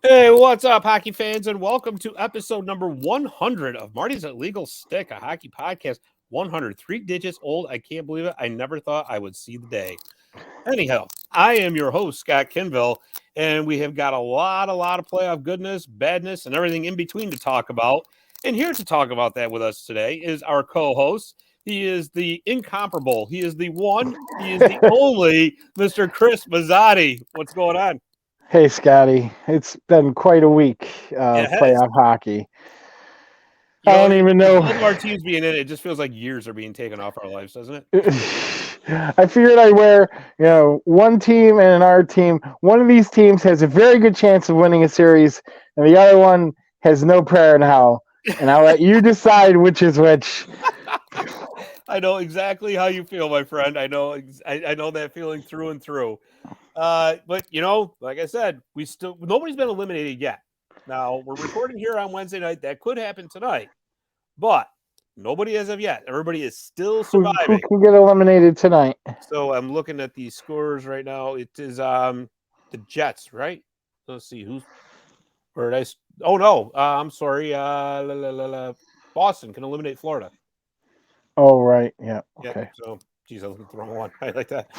Hey, what's up, hockey fans, and welcome to episode number 100 of Marty's Illegal Stick, a hockey podcast. 103 digits old. I can't believe it. I never thought I would see the day. Anyhow, I am your host, Scott Kinville, and we have got a lot of playoff goodness, badness, and everything in between to talk about. And here to talk about that with us today is our co-host. He is the incomparable. He is the one. He is the only Mr. Chris Mazzatti. What's going on? Hey, Scotty. It's been quite a week of It has. playoff hockey. You I know, don't even with know. both of our teams being in it, it just feels like years are being taken off our lives, doesn't it? I figured I'd wear, one team and our team. One of these teams has a very good chance of winning a series, and the other one has no prayer in hell. And I'll let you decide which is which. I know exactly how you feel, my friend. I know that feeling through and through. But like I said, nobody's been eliminated yet. Now we're recording here on Wednesday night. That could happen tonight, but nobody as of yet. Everybody is still Who surviving. can get eliminated tonight? So I'm looking at the scores right now. It is the Jets, right? Let's see who's. Or did I? Oh no, I'm sorry. Boston can eliminate Florida. Oh, right. Yeah. Yep. Okay. So, geez, I looked at the wrong one. I like that.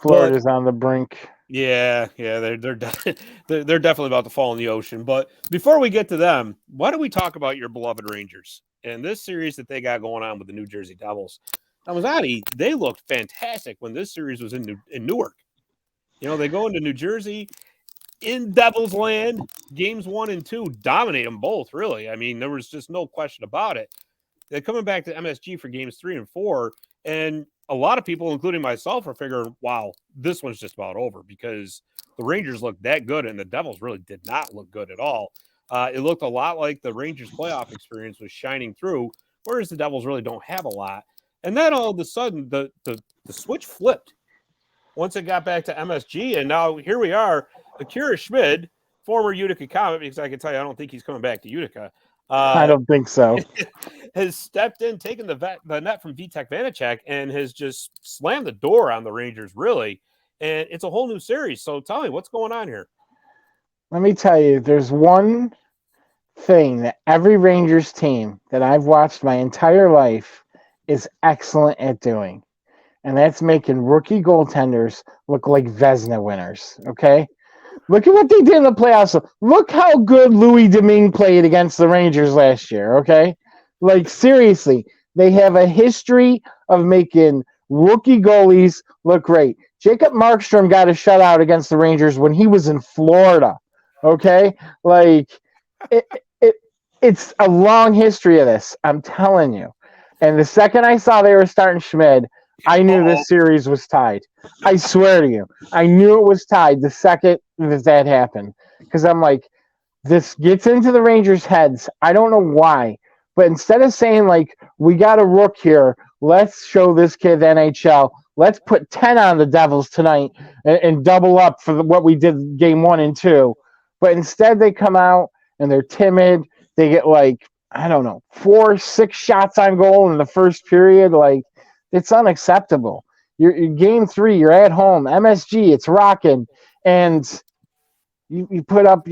Florida's on the brink. Yeah, they're they're definitely about to fall in the ocean. But before we get to them, why don't we talk about your beloved Rangers and this series that they got going on with the New Jersey Devils? Now, Mazzatti, they looked fantastic when this series was in Newark. You know, they go into New Jersey in Devils land, games 1 and 2, dominate them both. Really, I mean, there was just no question about it. They're coming back to MSG for games 3 and 4, and a lot of people, including myself, are figuring, wow, this one's just about over because the Rangers looked that good and the Devils really did not look good at all. It looked a lot like the Rangers playoff experience was shining through, whereas the Devils really don't have a lot. And then all of a sudden, the switch flipped once it got back to MSG, and now here we are. Akira Schmid, former Utica Comet, because I can tell you I don't think he's coming back to Utica. I don't think so. Has stepped in, taken the net from Vitek Vanacek, and has just slammed the door on the Rangers, really. And it's a whole new series. So tell me, what's going on here? Let me tell you, there's one thing that every Rangers team that I've watched my entire life is excellent at doing, and that's making rookie goaltenders look like Vezina winners. Okay? Look at what they did in the playoffs. Look how good Louis Domingue played against the Rangers last year, okay? Like, seriously, they have a history of making rookie goalies look great. Jacob Markstrom got a shutout against the Rangers when he was in Florida, okay? Like, it, it, it's a long history of this, I'm telling you. And the second I saw they were starting Schmid, I knew this series was tied. I swear to you. I knew it was tied the second that happened. Because I'm like, this gets into the Rangers' heads. I don't know why. But instead of saying, like, we got a rook here, let's show this kid the NHL. Let's put 10 on the Devils tonight and double up for what we did game 1 and 2. But instead they come out and they're timid. They get, like, I don't know, 4-6 shots on goal in the first period. Like, it's unacceptable. You're game 3, you're at home, MSG, it's rocking, and you put up,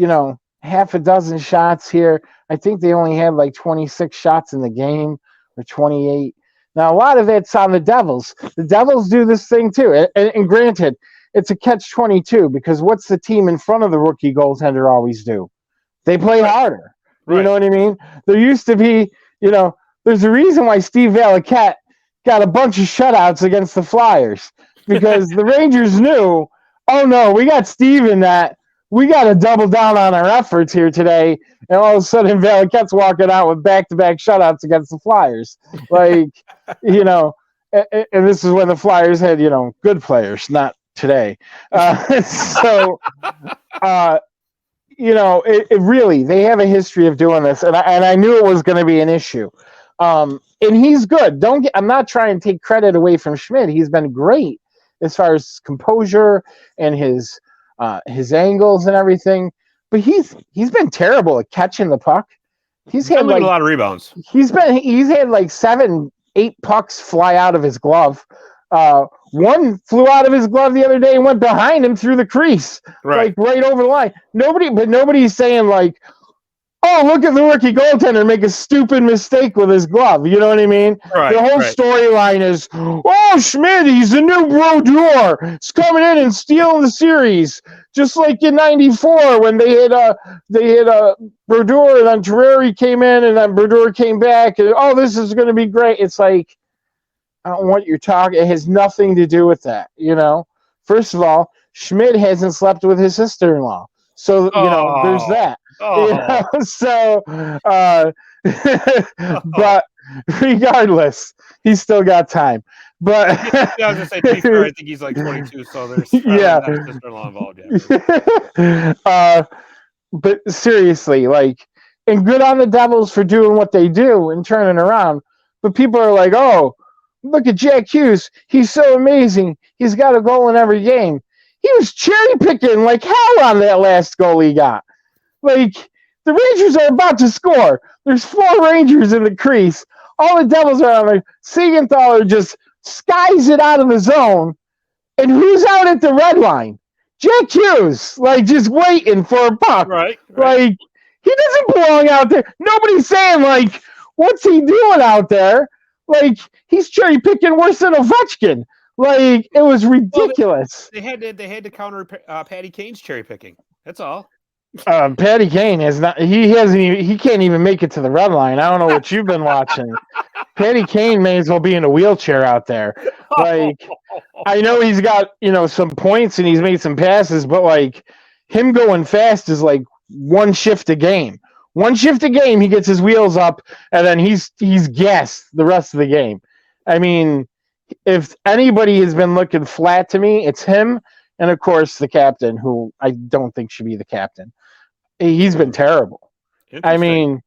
half a dozen shots here. I think they only had like 26 shots in the game or 28. Now, a lot of it's on the Devils. The Devils do this thing too. And granted, it's a catch-22 because what's the team in front of the rookie goaltender always do? They play harder. Right. You know what I mean? There used to be, there's a reason why Steve Valiquette got a bunch of shutouts against the Flyers because the Rangers knew, oh no, we got Steve in that. We got to double down on our efforts here today. And all of a sudden, Valiquette's walking out with back-to-back shutouts against the Flyers. Like, and this is when the Flyers had, good players, not today. It really, they have a history of doing this. And I knew it was going to be an issue. And he's good. I'm not trying to take credit away from Schmid. He's been great as far as composure and his angles and everything. But he's been terrible at catching the puck. He's had like a lot of rebounds. He's had like 7-8 pucks fly out of his glove. One flew out of his glove the other day and went behind him through the crease, Right. like right over the line. Nobody's saying like, oh, look at the rookie goaltender make a stupid mistake with his glove. You know what I mean? Right. The whole Right. storyline is, oh, Schmidt, he's the new Brodeur. He's coming in and stealing the series, just like in '94 when they had Brodeur and then Terreri came in and then Brodeur came back and this is going to be great. It's like, I don't want your talk. It has nothing to do with that. First of all, Schmidt hasn't slept with his sister-in-law, so there's that. Oh. So, but regardless, he's still got time. But I was gonna say, to be fair, I think he's like 22, so there's not a sister-in-law involved yet. But seriously, and good on the Devils for doing what they do and turning around. But people are like, oh, look at Jack Hughes. He's so amazing. He's got a goal in every game. He was cherry picking like hell on that last goal he got. The Rangers are about to score. There's 4 Rangers in the crease. All the Devils are on there. Siegenthaler just skies it out of the zone. And who's out at the red line? Jack Hughes, just waiting for a puck. Right. He doesn't belong out there. Nobody's saying, what's he doing out there? He's cherry picking worse than Ovechkin. It was ridiculous. Well, they had to counter Patty Kane's cherry picking. That's all. Patty Kane has not. He can't even make it to the red line. I don't know what you've been watching. Patty Kane may as well be in a wheelchair out there. I know he's got some points and he's made some passes, but him going fast is one shift a game. One shift a game, he gets his wheels up, and then he's gassed the rest of the game. I mean, if anybody has been looking flat to me, it's him, and of course the captain, who I don't think should be the captain. He's been terrible. I mean,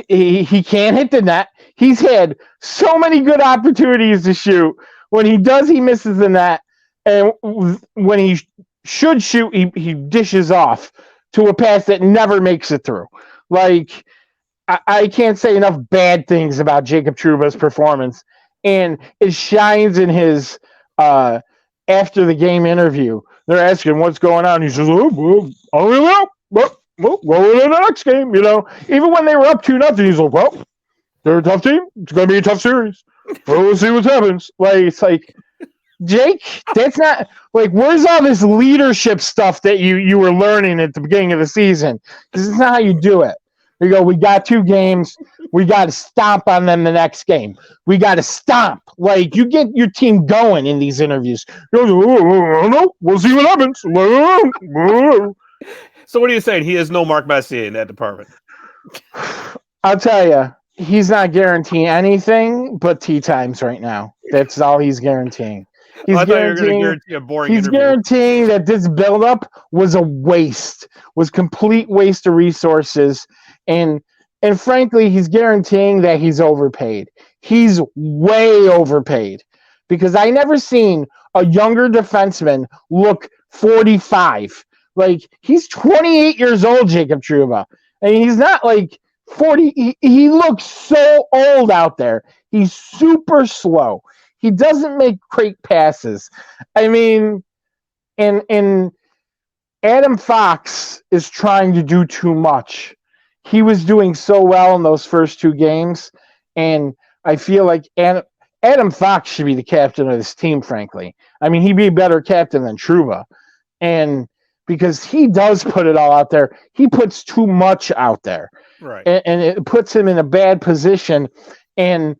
he can't hit the net. He's had so many good opportunities to shoot. When he does, he misses the net, and when he should shoot, he dishes off to a pass that never makes it through. I can't say enough bad things about Jacob Trouba's performance, and it shines in his after the game interview. They're asking what's going on. He says, "Oh, well, I don't know. Well, go to the next game." Even when they were up 2-0, he's like, "Well, they're a tough team. It's going to be a tough series. Well, we'll see what happens." It's Jake, that's not where's all this leadership stuff that you were learning at the beginning of the season? This is not how you do it. You go, we got 2 games. We got to stomp on them the next game. We got to stomp. You get your team going in these interviews. No, we'll see what happens. So what are you saying? He is no Mark Messier in that department. I'll tell you, he's not guaranteeing anything but tea times right now. That's all he's guaranteeing. He's guaranteeing a boring He's interview. guaranteeing that this buildup was a waste, was complete waste of resources, and frankly, he's guaranteeing that he's overpaid. He's way overpaid because I never seen a younger defenseman look 45. He's 28 years old, Jacob Trouba, and he's not 40. He looks so old out there. He's super slow. He doesn't make great passes. I mean, and Adam Fox is trying to do too much. He was doing so well in those first 2 games, and I feel like Adam Fox should be the captain of this team, frankly. I mean, he'd be a better captain than Trouba. And because he does put it all out there, he puts too much out there. Right. And it puts him in a bad position. And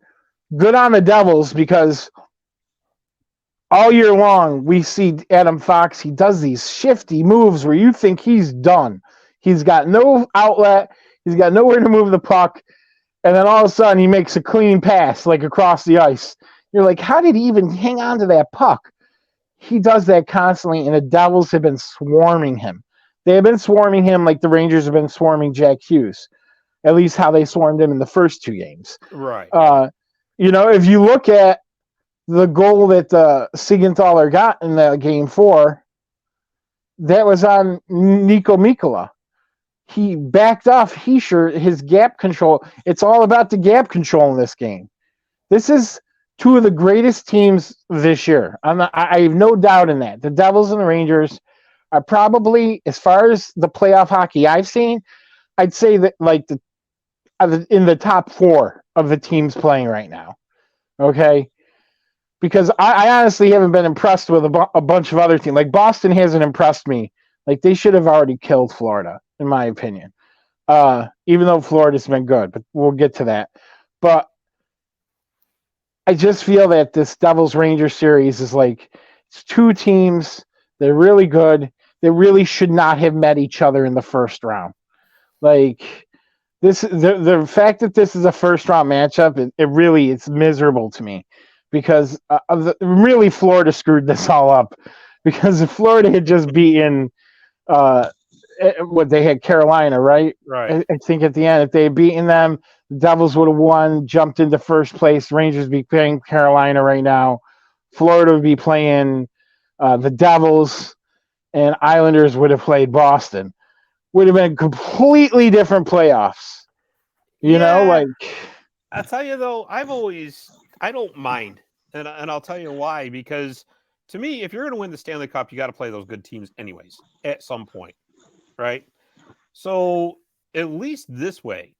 good on the Devils because all year long we see Adam Fox. He does these shifty moves where you think he's done. He's got no outlet. He's got nowhere to move the puck. And then all of a sudden he makes a clean pass across the ice. You're like, how did he even hang on to that puck? He does that constantly, and the Devils have been swarming him. They have been swarming him like the Rangers have been swarming Jack Hughes, at least how they swarmed him in the first 2 games. Right. If you look at the goal that Siegenthaler got in that game 4, that was on Nico Mikkola. He backed off his gap control. It's all about the gap control in this game. This is two of the greatest teams this year. I have no doubt in that. The Devils and the Rangers are probably, as far as the playoff hockey I've seen, I'd say that like in the top 4 of the teams playing right now. Okay. Because I honestly haven't been impressed with a bunch of other teams. Like Boston hasn't impressed me. Like they should have already killed Florida, in my opinion. Even though Florida's been good, but we'll get to that. But I just feel that this Devils Rangers series is like it's two teams. They're really good. They really should not have met each other in the first round. Like this, the fact that this is a first round matchup, it's miserable to me because really Florida screwed this all up because if Florida had just beaten what they had Carolina, right? Right. I think at the end, if they had beaten them, the Devils would have won, jumped into first place. Rangers would be playing Carolina right now. Florida would be playing the Devils, and Islanders would have played Boston. Would have been completely different playoffs. You know, like I'll tell you though, I don't mind, and I'll tell you why. Because to me, if you're going to win the Stanley Cup, you got to play those good teams anyways at some point, right? So at least this way,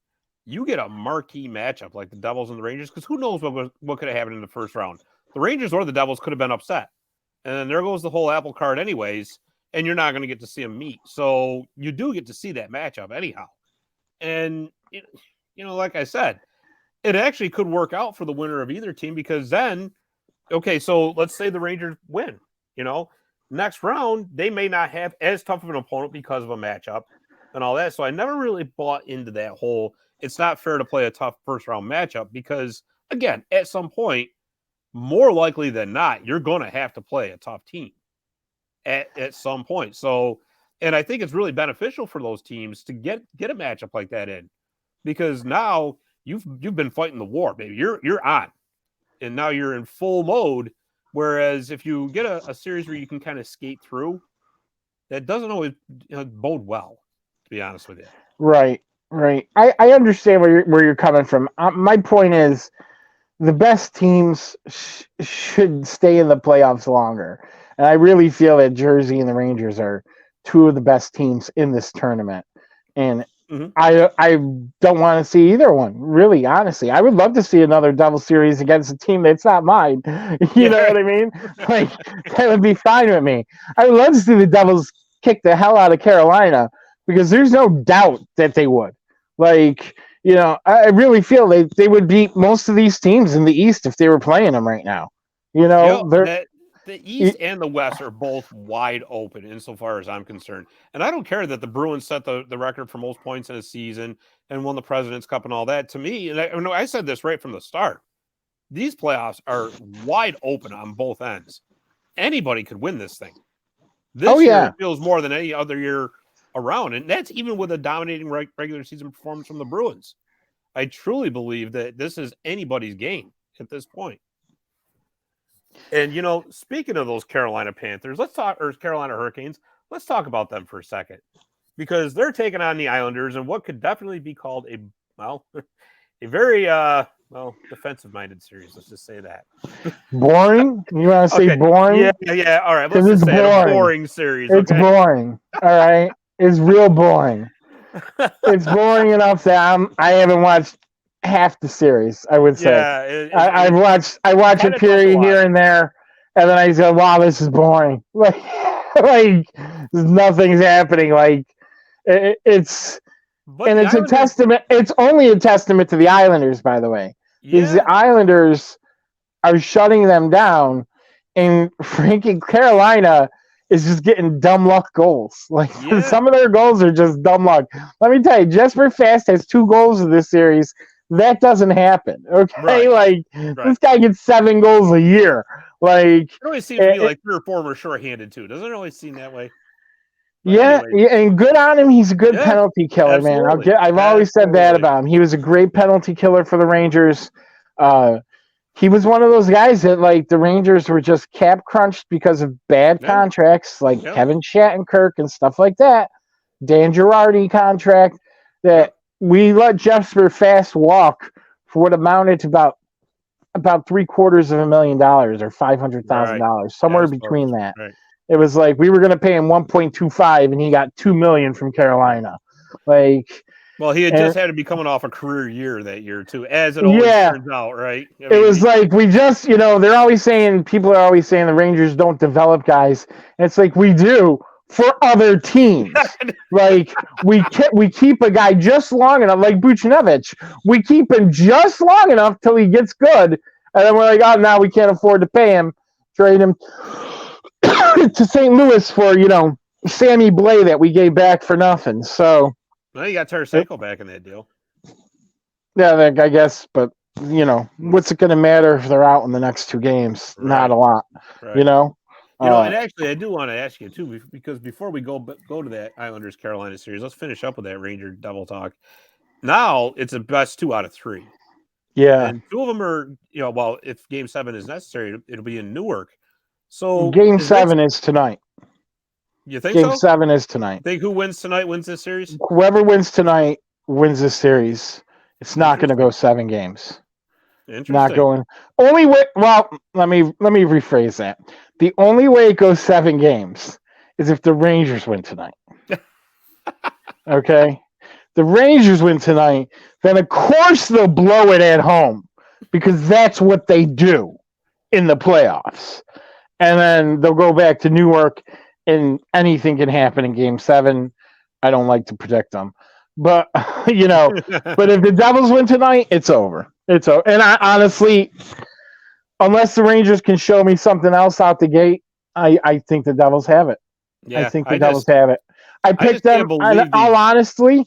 you get a marquee matchup like the Devils and the Rangers. Because who knows what could have happened in the first round? The Rangers or the Devils could have been upset, and then there goes the whole apple cart anyways. And you're not going to get to see them meet. So you do get to see that matchup anyhow. And, like I said, it actually could work out for the winner of either team because then, okay, so let's say the Rangers win, next round, they may not have as tough of an opponent because of a matchup and all that. So I never really bought into that whole, it's not fair to play a tough first round matchup because, again, at some point, more likely than not, you're going to have to play a tough team. At some point. So, and I think it's really beneficial for those teams to get a matchup like that in because now you've been fighting the war, baby. You're on. And now you're in full mode. Whereas if you get a series where you can kind of skate through, that doesn't always bode well, to be honest with you. Right. I understand where you're coming from. My point is the best teams should stay in the playoffs longer. And I really feel that Jersey and the Rangers are two of the best teams in this tournament. And I don't want to see either one, really, honestly. I would love to see another double series against a team that's not mine. You know what I mean? Like, that would be fine with me. I would love to see the Devils kick the hell out of Carolina because there's no doubt that they would. Like, I really feel they would beat most of these teams in the East if they were playing them right now. The East and the West are both wide open insofar as I'm concerned. And I don't care that the Bruins set the record for most points in a season and won the President's Cup and all that. To me, and I said this right from the start, these playoffs are wide open on both ends. Anybody could win this thing. This year it feels more than any other year around. And that's even with a dominating regular season performance from the Bruins. I truly believe that this is anybody's game at this point. And, speaking of those Carolina Panthers, or Carolina Hurricanes, let's talk about them for a second because they're taking on the Islanders and what could definitely be called a very, defensive-minded series. Let's just say that. Boring? You want to say boring? Yeah. All right. Let's just say a boring series. It's boring. All right. It's real boring. It's boring enough that I haven't watched half the series, I would say. I watch a period here and there, and then I say, "Wow, this is boring." Like nothing's happening. Like it's a testament. It's only a testament to the Islanders, by the way, because the Islanders are shutting them down, and freaking Carolina is just getting dumb luck goals. Like some of their goals are just dumb luck. Let me tell you, Jesper Fast has 2 goals in this series. That doesn't happen. Okay, this guy gets 7 goals a year. Like it always seems to be like 3 or 4 were shorthanded too. Doesn't it always seem that way? Yeah, and good on him. He's a good penalty killer, absolutely. Man. I've always said that about him. He was a great penalty killer for the Rangers. He was one of those guys that the Rangers were just cap crunched because of bad contracts, like Kevin Shattenkirk and stuff like that. Dan Girardi contract that. We let Jesper Fast walk for what amounted to about about $750,000 or $500,000, Right. somewhere That's between close. that. Right. It was like we were going to pay him 1.25, and he got $2 million from Carolina. Like, Well, he had and, just had to be coming off a career year that year too, as it always yeah, turns out, right? I it mean, was like we just, they're always saying, people are always saying the Rangers don't develop guys. And it's like we do for other teams. Like we keep a guy just long enough, like Buchnevich. We keep him just long enough till he gets good, and then we're like, oh, now we can't afford to pay him. Trade him to St. Louis for Sammy Blais that we gave back for nothing. So well, you got Tarasenko back in that deal. yeah, I guess, but what's it going to matter if they're out in the next 2 games? Right. Not a lot. Right. And actually, I do want to ask you too, because before we go to that Islanders Carolina series, let's finish up with that Ranger Devil talk. Now it's a best 2 out of 3. Yeah, and 2 of them are, well, if Game 7 is necessary, it'll be in Newark. So Game 7 is tonight. You think Game so? 7 is tonight. Think who wins tonight wins this series? Whoever wins tonight wins this series. It's not going to go 7 games. Interesting. Not going. Only way. Well, let me rephrase that. The only way it goes 7 games is if the Rangers win tonight. Okay, the Rangers win tonight, then of course they'll blow it at home because that's what they do in the playoffs, and then they'll go back to Newark, and anything can happen in Game 7. I don't like to predict them, but but if the Devils win tonight, it's over. It's over. And I honestly, unless the Rangers can show me something else out the gate, I think the Devils have it. Yeah, I think the Devils have it. I picked them. All honestly,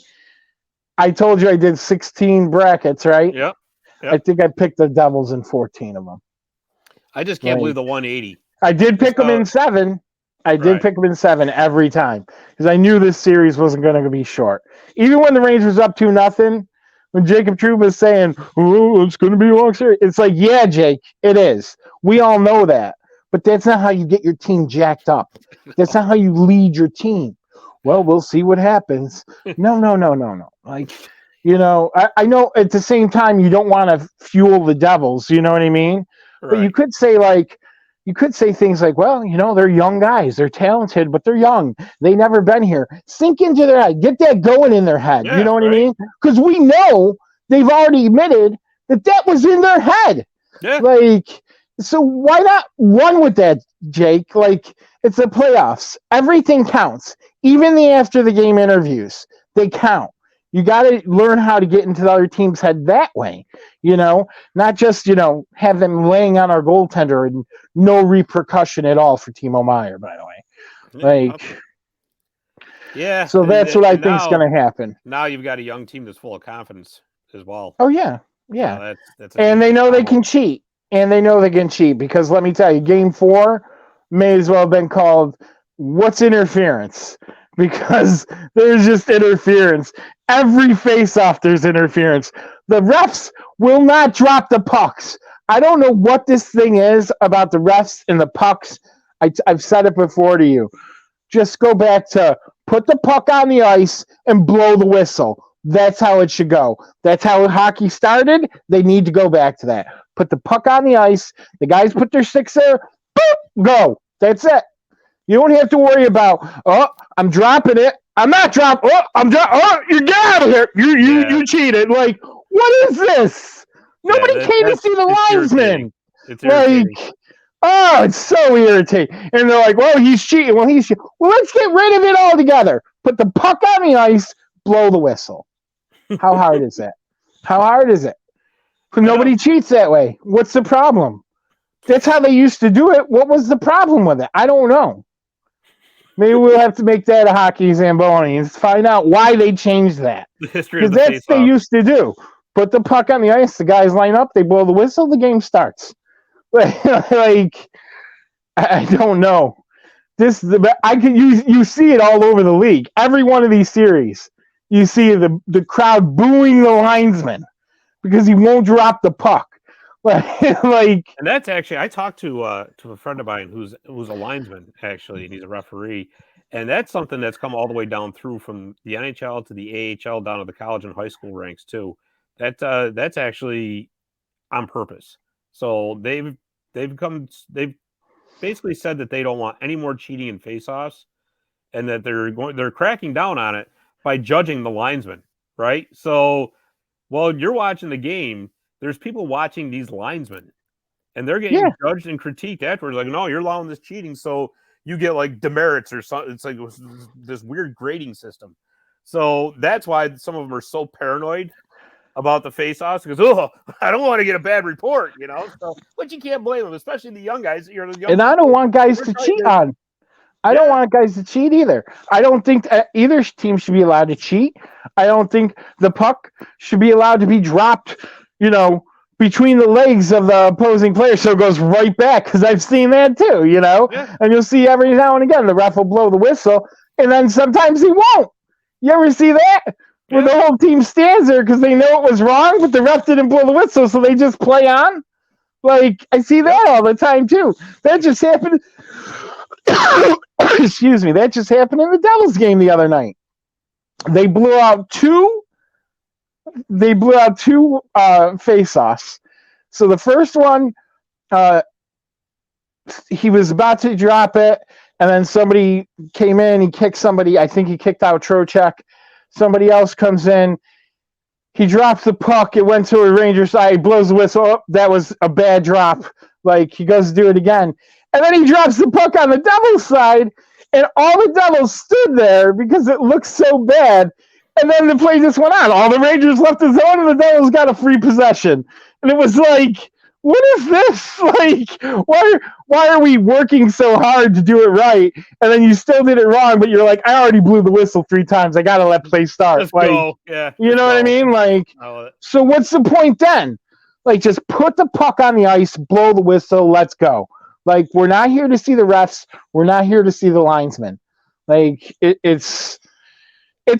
I told you I did 16 brackets, right? Yep. I think I picked the Devils in 14 of them. I just can't believe the 180. I did pick them in 7. I did pick them in 7 every time because I knew this series wasn't going to be short. Even when the Rangers were up 2-0, when Jacob Trouba was saying, "Oh, it's going to be a long series," it's like, yeah, Jake, it is. We all know that, but that's not how you get your team jacked up. That's not how you lead your team. Well, we'll see what happens. No. Like, I know at the same time you don't want to fuel the Devils. You know what I mean? Right. But you could say things like, well, they're young guys. They're talented, but they're young. They never been here. Sink into their head. Get that going in their head. Yeah, you know what I mean? Because we know they've already admitted that was in their head. Yeah. Like, so why not run with that, Jake? Like, it's the playoffs. Everything counts. Even the after the game interviews, they count. You got to learn how to get into the other team's head that way, not just, have them laying on our goaltender and no repercussion at all for Timo Meier, by the way. Like, yeah. So that's what I think is going to happen. Now you've got a young team that's full of confidence as well. Oh, yeah. Yeah. That's and they know they can cheat. Because let me tell you, Game 4 may as well have been called "What's Interference?" Because there's just interference. Every face-off, there's interference. The refs will not drop the pucks. I don't know what this thing is about the refs and the pucks. I've said it before to you. Just go back to put the puck on the ice and blow the whistle. That's how it should go. That's how hockey started. They need to go back to that. Put the puck on the ice. The guys put their sticks there. Boop, go. That's it. You don't have to worry about, I'm dropping it. I'm not dropping. I'm dropping. You get out of here. You cheated. Like, what is this? Nobody came to see the linesman. It's irritating. Like, it's so irritating. And they're like, well, he's cheating. Well, let's get rid of it altogether. Put the puck on the ice, blow the whistle. How hard is that? How hard is it? Nobody cheats that way. What's the problem? That's how they used to do it. What was the problem with it? I don't know. Maybe we'll have to make that a hockey Zamboni and find out why they changed that. Because that's what they used to do. Put the puck on the ice, the guys line up, they blow the whistle, the game starts. Like, I don't know. You see it all over the league. Every one of these series, you see the crowd booing the linesman because he won't drop the puck. And that's actually, I talked to a friend of mine who's a linesman actually, and he's a referee, and that's something that's come all the way down through from the NHL to the AHL down to the college and high school ranks too. That's actually on purpose. So they've basically said that they don't want any more cheating in faceoffs, and that they're cracking down on it by judging the linesmen, right? So while you're watching the game, there's people watching these linesmen, and they're getting judged and critiqued afterwards. Like, no, you're allowing this cheating, so you get like demerits or something. It's like this weird grading system. So that's why some of them are so paranoid about the face-offs, because I don't want to get a bad report, So, but you can't blame them, especially the young guys. And I don't want guys to cheat on. I don't want guys to cheat either. I don't think either team should be allowed to cheat. I don't think the puck should be allowed to be dropped, between the legs of the opposing player, so it goes right back, because I've seen that too, Yeah. And you'll see every now and again the ref will blow the whistle, and then sometimes he won't. You ever see that? Where the whole team stands there because they know it was wrong, but the ref didn't blow the whistle, so they just play on? Like, I see that all the time too. That just happened. Excuse me. That just happened in the Devils game the other night. They blew out two face-offs. So the first one, he was about to drop it, and then somebody came in. He kicked somebody. I think he kicked out Trocheck. Somebody else comes in. He drops the puck. It went to a Ranger side. He blows the whistle. Oh, that was a bad drop. Like, he goes to do it again. And then he drops the puck on the Devils side, and all the Devils stood there because it looked so bad. And then the play just went on. All the Rangers left the zone, and the Devils got a free possession. And it was like, what is this? Like, why are we working so hard to do it right, and then you still did it wrong, but you're like, I already blew the whistle 3 times. I got to let play start. Let's like, go. Yeah, you know what I mean? Like, so what's the point then? Like, just put the puck on the ice, blow the whistle, let's go. Like, we're not here to see the refs. We're not here to see the linesmen. Like, it's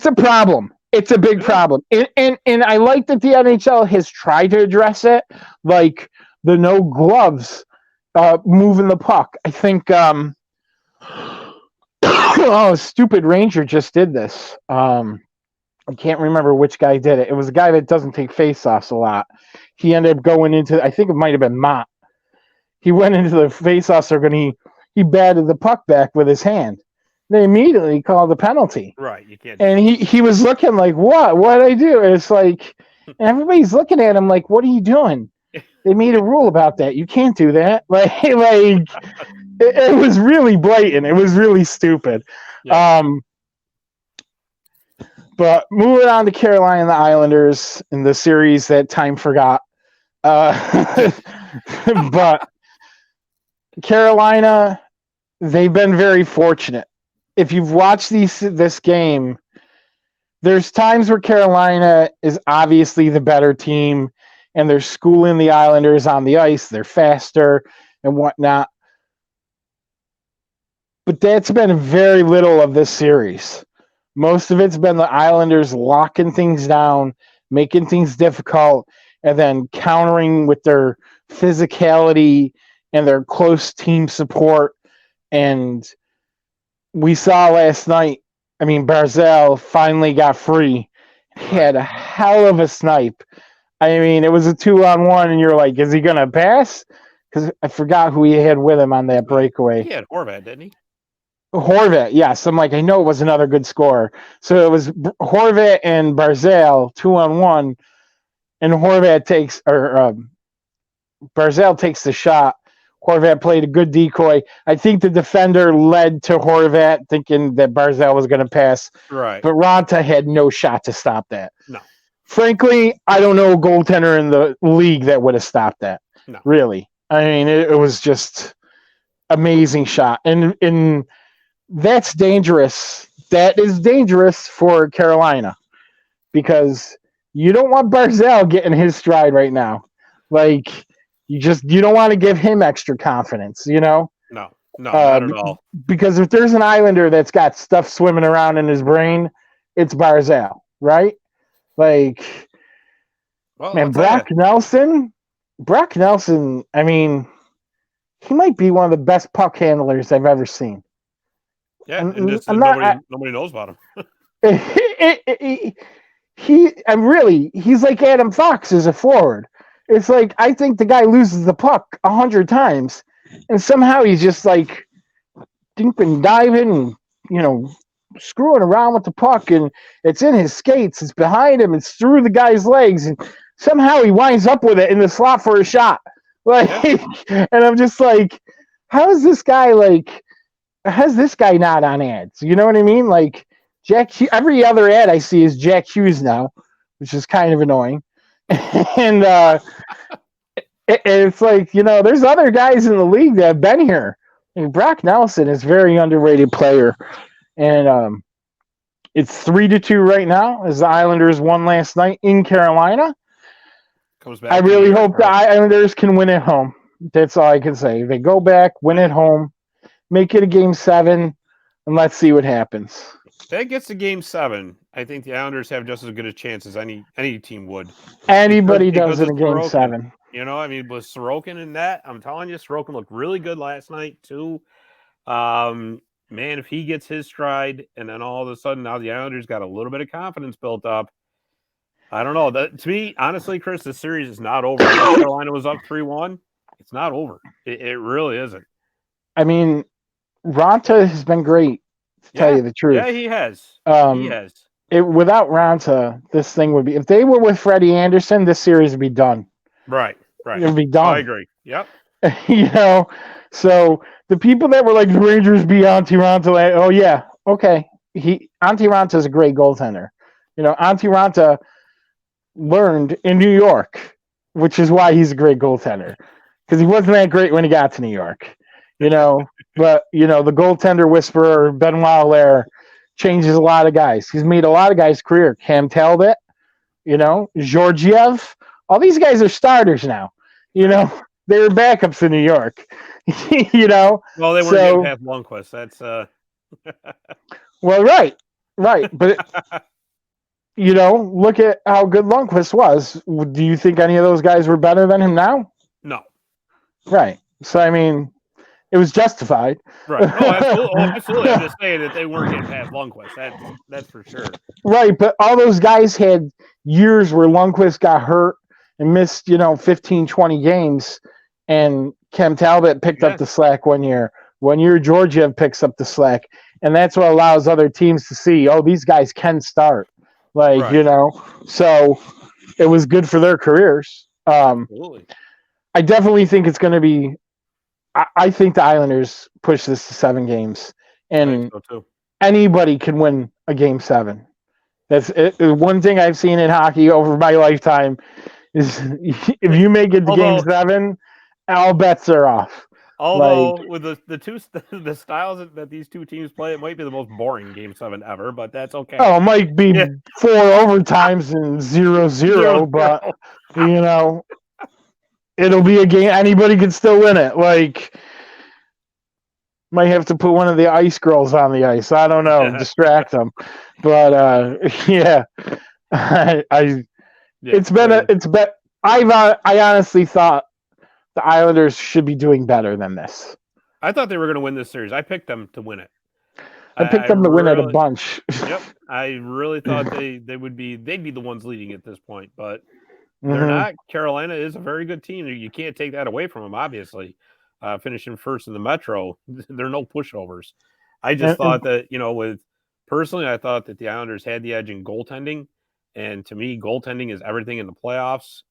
a problem. It's a big problem. And I like that the NHL has tried to address it, like the no gloves moving the puck. I think stupid Ranger just did this. I can't remember which guy did it. It was a guy that doesn't take face-offs a lot. He ended up going into, I think it might have been Mott. He went into the face-off circle and he batted the puck back with his hand. They immediately called the penalty. Right, you can't. And he was looking like, what? What'd I do? And it's like, and everybody's looking at him like, what are you doing? They made a rule about that. You can't do that. Like it was really blatant. It was really stupid. Yeah. But moving on to Carolina and the Islanders in the series that time forgot. But Carolina, they've been very fortunate. If you've watched this game, there's times where Carolina is obviously the better team, and they're schooling the Islanders on the ice. They're faster and whatnot. But that's been very little of this series. Most of it's been the Islanders locking things down, making things difficult, and then countering with their physicality and their close team support. And we saw last night, Barzal finally got free. He had a hell of a snipe. It was a 2-on-1, and you're like, is he going to pass? Because I forgot who he had with him on that breakaway. He had Horvat, didn't he? Horvat, yes. I'm like, I know it was another good scorer. So it was Horvat and Barzal, 2-on-1, and Barzal takes the shot. Horvat played a good decoy. I think the defender led to Horvat thinking that Barzal was going to pass. Right. But Ranta had no shot to stop that. No. Frankly, I don't know a goaltender in the league that would have stopped that. No. Really. It was just amazing shot. And that's dangerous. That is dangerous for Carolina because you don't want Barzal getting his stride right now. Like, you don't want to give him extra confidence, No, not at all. Because if there's an Islander that's got stuff swimming around in his brain, it's Barzal, right? Like, man, Brock Nelson, he might be one of the best puck handlers I've ever seen. Yeah, and nobody knows about him. He's like Adam Fox as a forward. It's like I think the guy loses the puck 100 times, and somehow he's just like dinking, diving, and screwing around with the puck, and it's in his skates, it's behind him, it's through the guy's legs, and somehow he winds up with it in the slot for a shot. Like, and I'm just like, how is this guy how's this guy not on ads? You know what I mean? Like every other ad I see is Jack Hughes now, which is kind of annoying. And it's like, there's other guys in the league that have been here. And Brock Nelson is a very underrated player. And it's 3-2 right now as the Islanders won last night in Carolina. Comes back. I really hope the Islanders can win at home. That's all I can say. They go back, win at home, make it a Game 7, and let's see what happens. If that gets to Game 7, I think the Islanders have just as good a chance as any team would. Anybody does in a Game 7. With Sorokin in that, I'm telling you, Sorokin looked really good last night too. Man, if he gets his stride, and then all of a sudden now the Islanders got a little bit of confidence built up, I don't know. To me, honestly, Chris, the series is not over. Carolina was up 3-1. It's not over. It really isn't. I mean, Ranta has been great, to tell you the truth. Yeah, he has. He has. Without Ranta, this thing would be – if they were with Freddie Anderson, this series would be done. Right. It would be done. I agree. Yep. So the people that were like, the Rangers beat Antti Ranta, oh, yeah, okay. Antti Ranta is a great goaltender. Antti Ranta learned in New York, which is why he's a great goaltender, because he wasn't that great when he got to New York. But, the goaltender whisperer, Benoit Allaire, changes a lot of guys. He's made a lot of guys' career. Cam Talbot, Georgiev. All these guys are starters now. They were backups in New York. Well, they weren't getting past Lundqvist. That's Well, right. But look at how good Lundqvist was. Do you think any of those guys were better than him now? No. Right. So I mean, it was justified. Right. Oh, absolutely. I'm just saying that they weren't getting past Lundqvist. That's for sure. Right, but all those guys had years where Lundqvist got hurt and missed, 15, 20 games, and Cam Talbot picked up the slack one year. 1 year, Georgiev picks up the slack, and that's what allows other teams to see, these guys can start. So it was good for their careers. Absolutely. I definitely think it's going to be I think the Islanders push this to 7 games, and anybody can win a Game 7. That's it. One thing I've seen in hockey over my lifetime is if you make it to Game 7, all bets are off. Although with the styles that these two teams play, it might be the most boring Game 7 ever, but that's okay. Oh, it might be 4 overtimes and 0-0, but it'll be a game. Anybody can still win it. Might have to put one of the ice girls on the ice. I don't know, distract them. But I honestly thought the Islanders should be doing better than this. I thought they were going to win this series. I picked them to win it. I picked them to win it a bunch. Yep, I really thought they'd be the ones leading at this point, but they're not. Carolina is a very good team. You can't take that away from them. Obviously, finishing first in the Metro, they're no pushovers. I just thought that I thought that the Islanders had the edge in goaltending, and to me, goaltending is everything in the playoffs.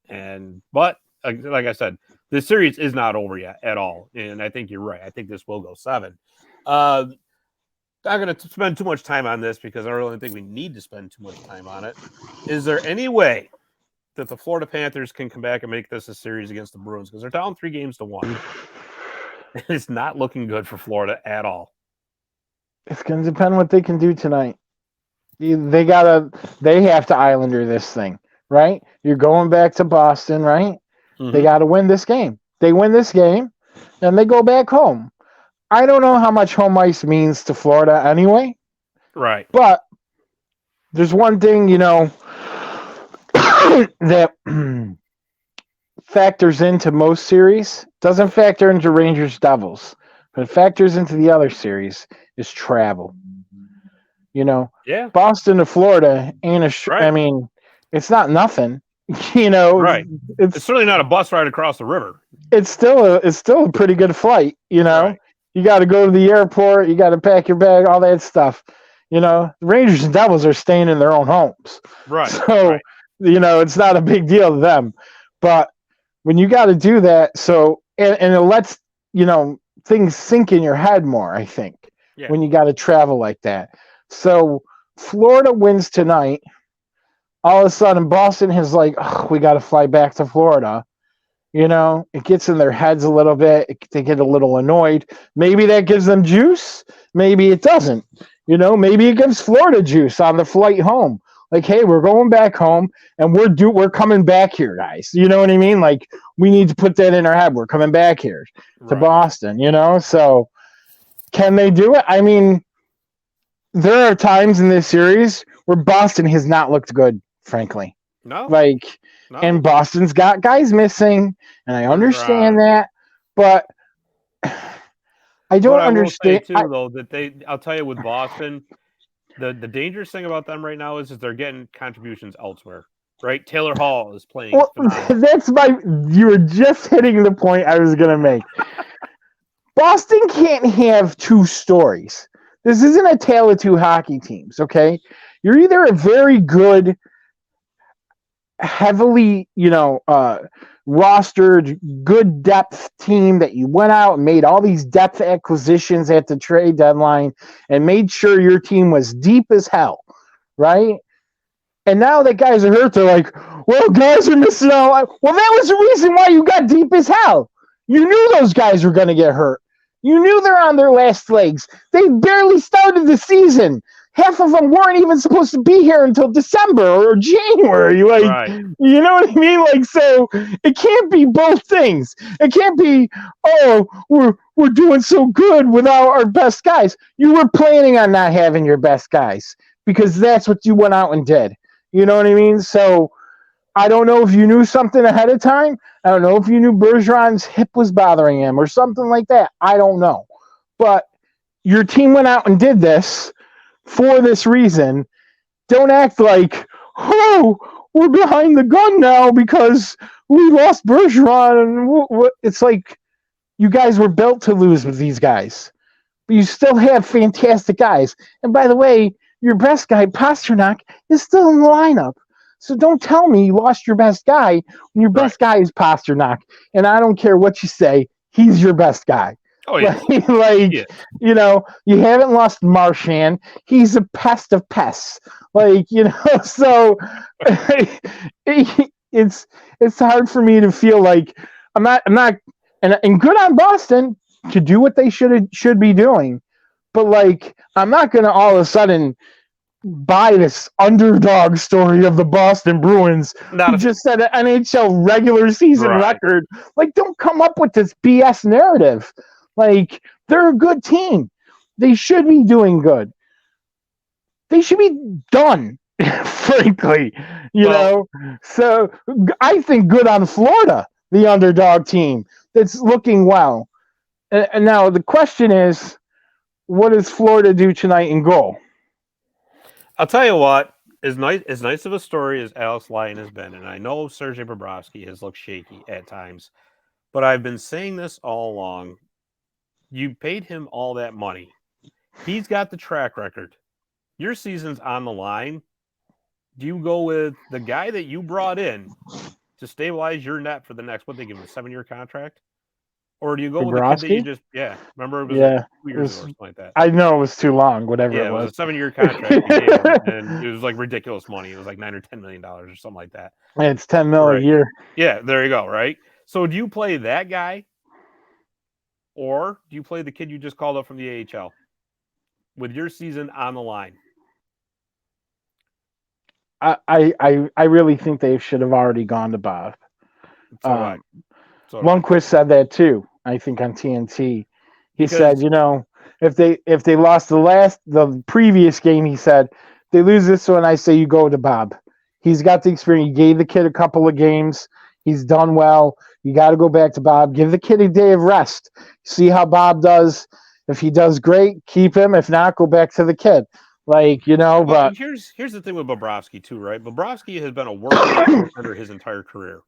But like I said, this series is not over yet at all, and I think you're right. I think this will go 7. I'm not going to spend too much time on this because I really don't think we need to spend too much time on it. Is there any way that the Florida Panthers can come back and make this a series against the Bruins? Because they're down 3-1. It's not looking good for Florida at all. It's going to depend what they can do tonight. They have to Islander this thing, right? You're going back to Boston, right? Mm-hmm. They got to win this game. They win this game, then they go back home. I don't know how much home ice means to Florida anyway. Right. But there's one thing, that factors into most series. Doesn't factor into Rangers Devils, but it factors into the other series is travel. Yeah. Boston to Florida ain't I mean, it's not nothing. Right. It's certainly not a bus ride across the river. It's still a pretty good flight. Right. You got to go to the airport. You got to pack your bag, all that stuff. The Rangers and Devils are staying in their own homes. Right. So, right. It's not a big deal to them. But when you got to do that, and it lets, things sink in your head more, I think, when you got to travel like that. So Florida wins tonight. All of a sudden, Boston is like, oh, we got to fly back to Florida. It gets in their heads a little bit. They get a little annoyed. Maybe that gives them juice. Maybe it doesn't. Maybe it gives Florida juice on the flight home. Like, hey, we're going back home, and we're coming back here, guys. You know what I mean? Like, we need to put that in our head. We're coming back here to Boston. So can they do it? I mean, there are times in this series where Boston has not looked good, frankly. No. And Boston's got guys missing, and I understand that, but I don't understand. I will say too, though, that I'll tell you with Boston, the dangerous thing about them right now is they're getting contributions elsewhere, right? Taylor Hall is playing. Well, you were just hitting the point I was going to make. Boston can't have two stories. This isn't a tale of two hockey teams, okay? You're either a very good, heavily, rostered, good depth team that you went out and made all these depth acquisitions at the trade deadline and made sure your team was deep as hell, right? And now that guys are hurt, they're like, well, guys are missing out. Well, that was the reason why you got deep as hell. You knew those guys were going to get hurt. You knew they're on their last legs. They barely started the season. Half of them weren't even supposed to be here until December or January. You know what I mean? So it can't be both things. It can't be, oh, we're doing so good without our best guys. You were planning on not having your best guys because that's what you went out and did. You know what I mean? So I don't know if you knew something ahead of time. I don't know if you knew Bergeron's hip was bothering him or something like that. I don't know. But your team went out and did this for this reason. Don't act like, oh, we're behind the gun now because we lost Bergeron. And it's like you guys were built to lose with these guys. But you still have fantastic guys. And by the way, your best guy, Pastrnak, is still in the lineup. So don't tell me you lost your best guy when your best guy is Pastrnak. And I don't care what you say, he's your best guy. Oh, yeah. You haven't lost Marchand. He's a pest of pests. So it's hard for me to feel like I'm not and good on Boston to do what they should be doing. But I'm not going to all of a sudden buy this underdog story of the Boston Bruins who just set an NHL regular season record. Don't come up with this BS narrative. They're a good team. They should be doing good. They should be done, frankly. So I think good on Florida, the underdog team that's looking well. And now the question is, what does Florida do tonight in goal? I'll tell you what, as nice of a story as Alex Lyon has been, and I know Sergei Bobrovsky has looked shaky at times, but I've been saying this all along. You paid him all that money. He's got the track record. Your season's on the line. Do you go with the guy that you brought in to stabilize your net for the next, what they give him, a 7-year contract? Or do you go with the kid that you just, remember it was 2 years ago or something like that? I know it was too long, whatever it was. It was a 7-year contract you gave him, and it was ridiculous money. It was $9 or $10 million or something like that. And it's $10 million a year. Yeah, there you go, right? So do you play that guy, or do you play the kid you just called up from the AHL with your season on the line? I really think they should have already gone to Bob. Lundqvist said that too. I think on TNT, he said, if they lost the previous game, he said they lose this one, I say you go to Bob. He's got the experience. He gave the kid a couple of games. He's done well. You got to go back to Bob. Give the kid a day of rest. See how Bob does. If he does great, keep him. If not, go back to the kid. But here's the thing with Bobrovsky too, right? Bobrovsky has been a workhorse under his entire career,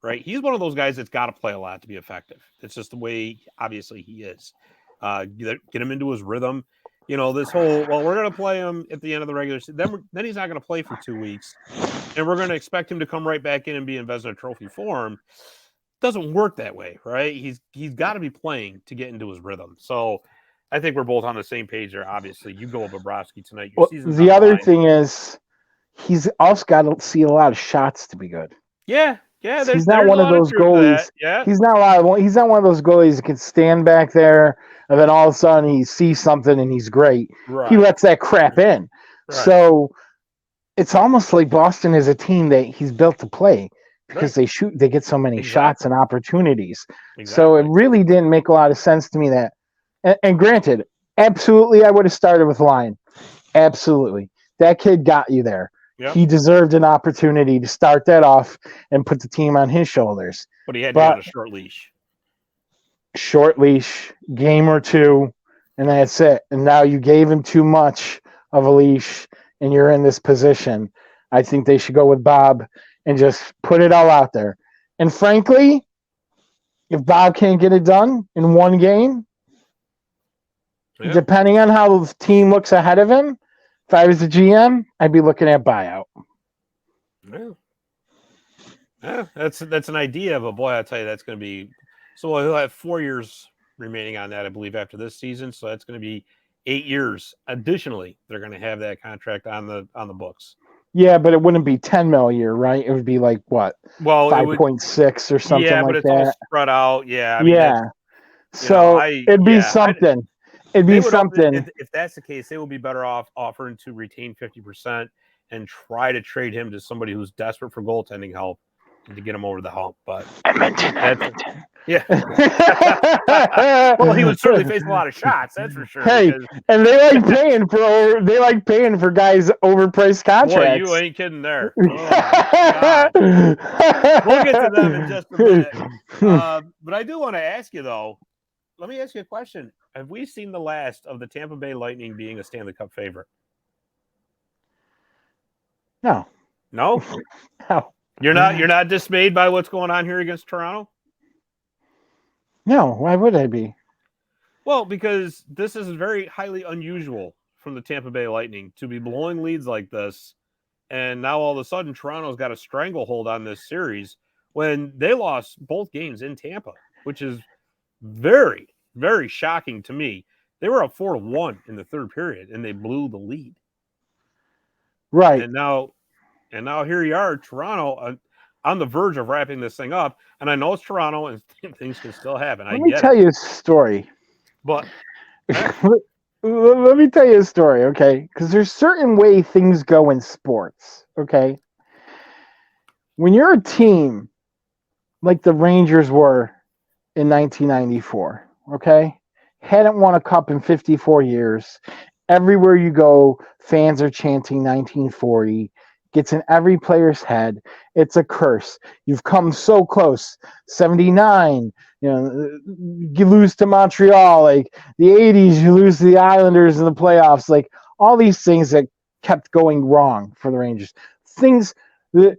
right? He's one of those guys that's got to play a lot to be effective. It's just the way, obviously, he is. Get him into his rhythm. This whole, well, we're going to play him at the end of the regular season. Then he's not going to play for 2 weeks, and we're going to expect him to come right back in and be in Vezina Trophy form. Doesn't work that way, right? He's got to be playing to get into his rhythm. So I think we're both on the same page there. Obviously, you go with Bobrovsky tonight. The other thing is, he's also got to see a lot of shots to be good. Yeah. He's not one of those goalies. Yeah. He's not one of those goalies that can stand back there and then all of a sudden he sees something and he's great. Right. He lets that crap in. Right. So it's almost like Boston is a team that he's built to play because they get so many shots and opportunities. Exactly. So it really didn't make a lot of sense to me that, and granted, absolutely I would have started with Line. Absolutely. That kid got you there. Yep. He deserved an opportunity to start that off and put the team on his shoulders. But he had to be on a short leash. Short leash, game or two, and that's it. And now you gave him too much of a leash, and you're in this position. I think they should go with Bob and just put it all out there. And frankly, if Bob can't get it done in one game, depending on how the team looks ahead of him, if I was the GM, I'd be looking at buyout. Yeah, that's an idea, but boy, I'll tell you, that's going to be so. He'll have 4 years remaining on that, I believe, after this season. So that's going to be 8 years. Additionally, they're going to have that contract on the books. Yeah, but it wouldn't be $10 million a year, right? It would be like what? Well, 5.6 or something like that. Yeah, but it's all spread out. Yeah, it'd be something. It'd be something. If that's the case, they will be better off offering to retain 50% and try to trade him to somebody who's desperate for goaltending help and to get him over the hump. But Edmonton. Yeah. Well, he would certainly face a lot of shots, that's for sure. Hey, and they like paying for guys overpriced contracts. Boy, you ain't kidding there. Oh, my God. We'll get to them in just a minute. But I do want to ask you though. Let me ask you a question. Have we seen the last of the Tampa Bay Lightning being a Stanley Cup favorite? No. No? No. You're not dismayed by what's going on here against Toronto? No, why would I be? Well, because this is very highly unusual from the Tampa Bay Lightning to be blowing leads like this, and now all of a sudden Toronto's got a stranglehold on this series when they lost both games in Tampa, which is very, very shocking to me. They were up 4-1 in the third period, and they blew the lead. Right. And now here you are, Toronto, on the verge of wrapping this thing up. And I know it's Toronto, and things can still happen. Let me tell you a story. But let me tell you a story, okay? Because there's certain way things go in sports, okay? When you're a team like the Rangers were in 1994, okay? Hadn't won a cup in 54 years. Everywhere you go, fans are chanting 1940. Gets in every player's head. It's a curse. You've come so close. 79, you lose to Montreal. Like the 80s, you lose to the Islanders in the playoffs. Like all these things that kept going wrong for the Rangers. The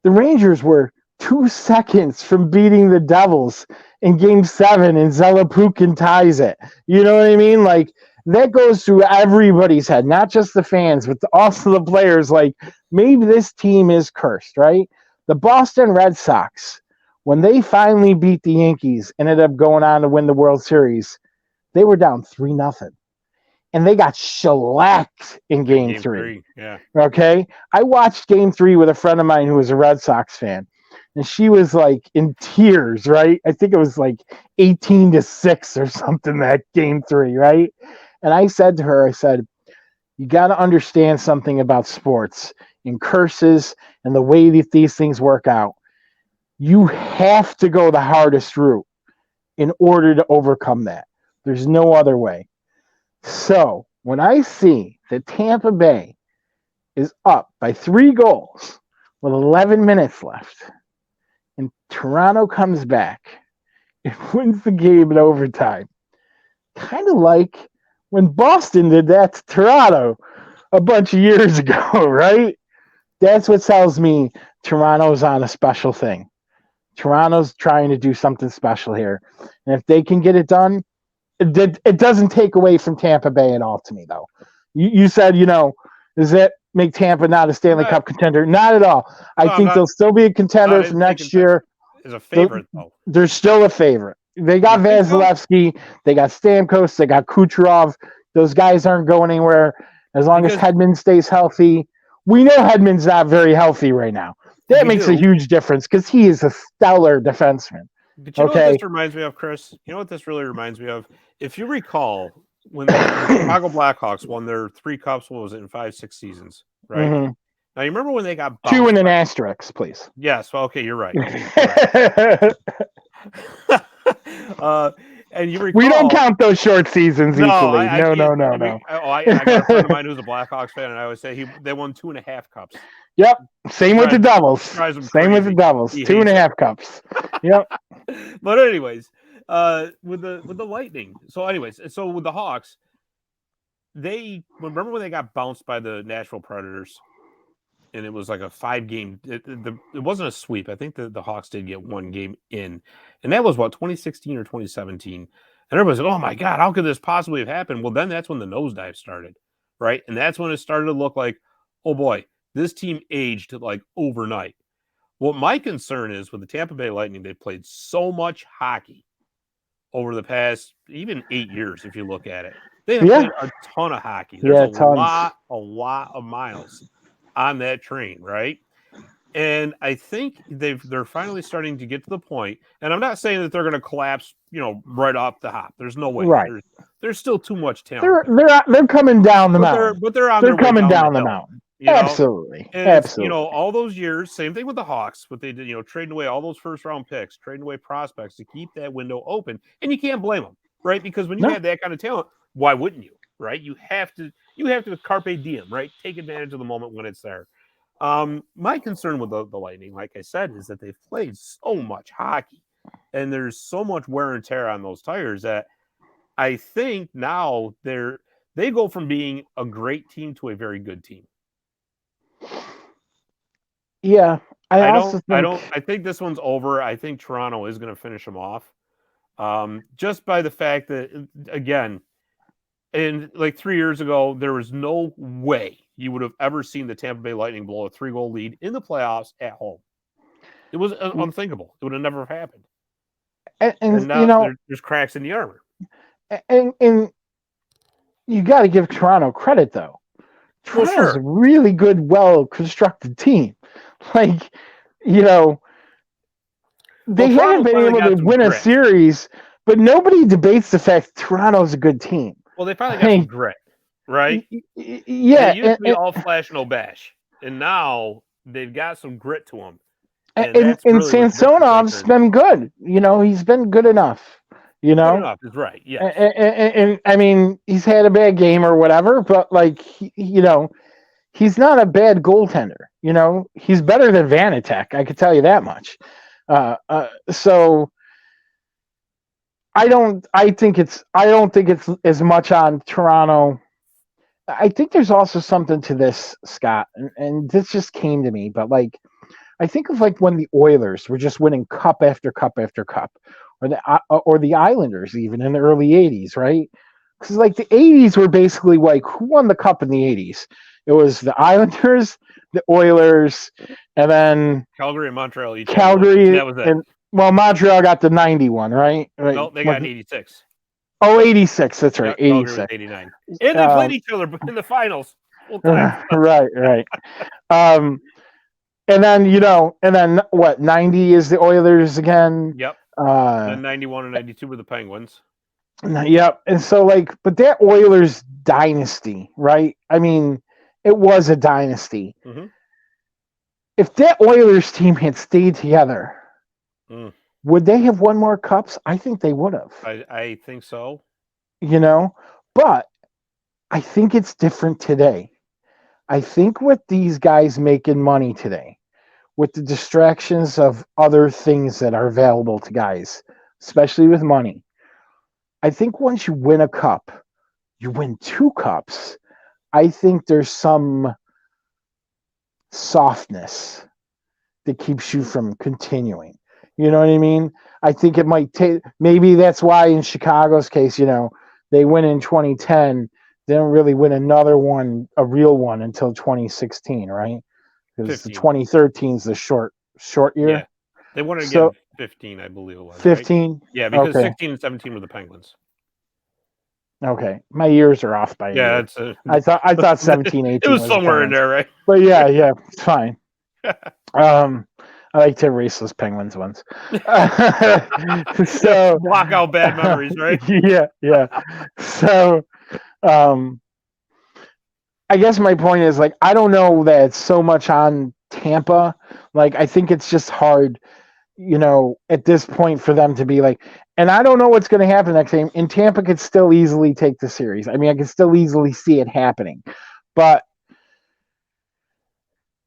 Rangers were 2 seconds from beating the Devils in Game 7, and Zelepukin ties it. You know what I mean? Like, that goes through everybody's head, not just the fans, but also the players. Like, maybe this team is cursed, right? The Boston Red Sox, when they finally beat the Yankees, ended up going on to win the World Series, they were down 3-0. And they got shellacked in Game 3. Yeah. Okay? I watched Game 3 with a friend of mine who was a Red Sox fan. And she was like in tears, right? I think it was like 18-6 or something, that Game 3, right? And I said to her, you got to understand something about sports and curses and the way that these things work out. You have to go the hardest route in order to overcome that. There's no other way. So when I see that Tampa Bay is up by 3 goals with 11 minutes left, and Toronto comes back and wins the game in overtime, kind of like when Boston did that to Toronto a bunch of years ago, right? That's what tells me Toronto's on a special thing. Toronto's trying to do something special here. And if they can get it done, it doesn't take away from Tampa Bay at all to me, though. You said, does that make Tampa not a Stanley Cup contender? Not at all. I think they'll still be a contender for next year. Is a favorite, though. They're still a favorite. They got Vasilevsky, they got Stamkos, they got Kucherov. Those guys aren't going anywhere as long as Hedman stays healthy. We know Hedman's not very healthy right now. That makes a huge difference because he is a stellar defenseman. But you know what this reminds me of, Chris? You know what this really reminds me of? If you recall, when the Chicago Blackhawks won their 3 cups, what was it, in 5-6 seasons, right? Mm-hmm. Now, you remember when they got 2 and an asterisk, please. Yes, well, okay, you're right. And you recall, we don't count those short seasons equally. No. I got a friend of mine who's a Blackhawks fan, and I always say they won 2.5 cups. Yep. Same with the Devils. Same with the Devils. 2.5 cups. Yep. But anyways, with the Lightning. So with the Hawks, remember when they got bounced by the Nashville Predators, and it was like a 5-game. It wasn't a sweep. I think the Hawks did get 1 game in, and that was 2016 or 2017. And everybody's like, "Oh my God, how could this possibly have happened?" Well, then that's when the nosedive started, right? And that's when it started to look like, oh boy, this team aged like overnight. What my concern is with the Tampa Bay Lightning, they've played so much hockey over the past even 8 years. If you look at it, they have played a ton of hockey. There's a lot of miles on that train, right? And I think they're finally starting to get to the point. And I'm not saying that they're going to collapse, right off the hop. There's no way. Right. There's still too much talent. They're coming down the mountain. But they're coming down the mountain. Absolutely. And all those years, same thing with the Hawks, what they did, trading away all those first-round picks, trading away prospects to keep that window open. And you can't blame them, right? Because when you have that kind of talent, why wouldn't you, right? You have to carpe diem, right? Take advantage of the moment when it's there. My concern with the Lightning, like I said, is that they've played so much hockey, and there's so much wear and tear on those tires that I think now they go from being a great team to a very good team. Yeah, I think this one's over. I think Toronto is going to finish them off, just by the fact that, again, and like 3 years ago, there was no way you would have ever seen the Tampa Bay Lightning blow a 3-goal lead in the playoffs at home. It was unthinkable. It would have never happened. And now there's cracks in the armor. And you got to give Toronto credit, though. Toronto's a really good, well-constructed team. They haven't been able to win a series, but nobody debates the fact Toronto's a good team. Well, they finally got some grit, right? Yeah. They used to be all flash, no bash. And now they've got some grit to them. And really Samsonov's been good. He's been good enough. Good enough is right, yeah. And I mean, he's had a bad game or whatever, but he's not a bad goaltender. He's better than Vanitek. I could tell you that much. So I don't think it's as much on Toronto. I think there's also something to this, Scott, and this just came to me, but I think of when the Oilers were just winning cup after cup after cup, or the Islanders even in the early 80s, right? Because the 80s were basically who won the cup in the 80s? It was the Islanders, the Oilers, and then Calgary and Montreal. That was it. Montreal got the 91, right? No, they got 86. Oh, 86. That's right. 86. 89. And they played each other in the finals. Right. And then what? 90 is the Oilers again. Yep. And 91 and 92 were the Penguins. Yep. And so but that Oilers dynasty, right? I mean, it was a dynasty. Mm-hmm. If that Oilers team had stayed together, would they have won more cups? I think they would have. I think so. But I think it's different today. I think with these guys making money today, with the distractions of other things that are available to guys, especially with money, I think once you win a cup, you win 2 cups, I think there's some softness that keeps you from continuing. You know what I mean? I think it might take, maybe that's why in Chicago's case, they win in 2010, they don't really win another one, a real one, until 2016, right? Because the 2013 is the short year. Yeah. They won it again So, in 15, I believe it was. 15? Right? Yeah, because Okay. 16 and 17 were the Penguins. Okay. My years are off by a year. I thought 17, 18 it was the somewhere in Penguins. there, right? But yeah, it's fine. I like to erase those Penguins ones. So block out bad memories, right? Yeah. So, I guess my point is, like, I don't know that it's so much on Tampa. Like, I think it's just hard, at this point for them to be like, and I don't know what's going to happen next game. And Tampa could still easily take the series. I mean, I can still easily see it happening, but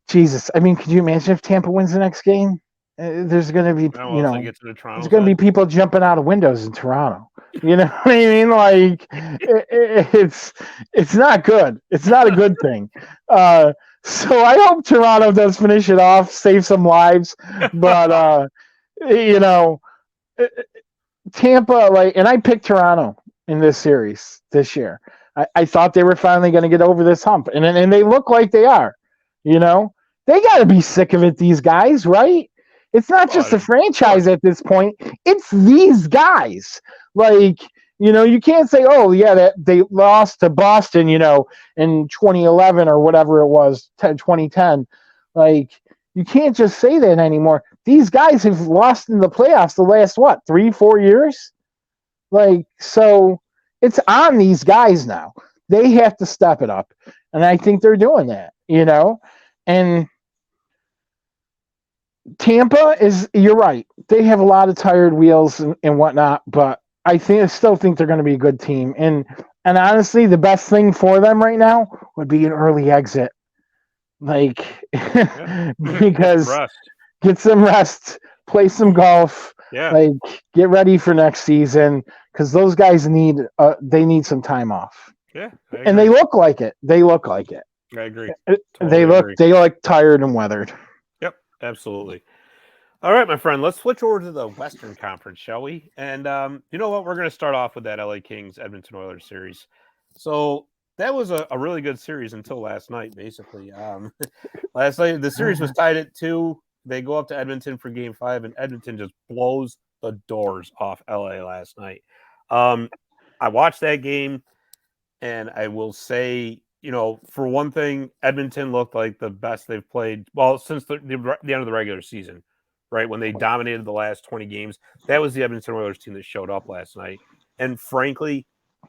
Jesus, I mean, could you imagine if Tampa wins the next game? There's going to be, there's going to be people jumping out of windows in Toronto. You know what I mean? Like, it's not good. It's not a good thing. So I hope Toronto does finish it off, save some lives. But, Tampa, and I picked Toronto in this series this year. I thought they were finally going to get over this hump, and they look like they are. They got to be sick of it, these guys, right? It's not just the franchise at this point. It's these guys. Like, you can't say, oh, yeah, that they lost to Boston, in 2011 or whatever it was, 2010. Like, you can't just say that anymore. These guys have lost in the playoffs the last, 3-4 years? Like, so it's on these guys now. They have to step it up. And I think they're doing that, And Tampa you're right. They have a lot of tired wheels and whatnot, but I still think they're going to be a good team. And honestly, the best thing for them right now would be an early exit. Like, because get some rest, play some golf, like, get ready for next season, because those guys need some time off. Yeah, and they look like it. I agree. They look tired and weathered. Yep, absolutely. All right, my friend, let's switch over to the Western Conference, shall we? And you know what? We're going to start off with that LA Kings Edmonton Oilers series. So that was a really good series until last night, basically. Last night, the series was tied at 2. They go up to Edmonton for Game 5, and Edmonton just blows the doors off LA last night. I watched that game, and I will say, for one thing, Edmonton looked like the best they've played, since the end of the regular season. Right, when they dominated the last 20 games. That was the Edmonton Oilers team that showed up last night. And frankly,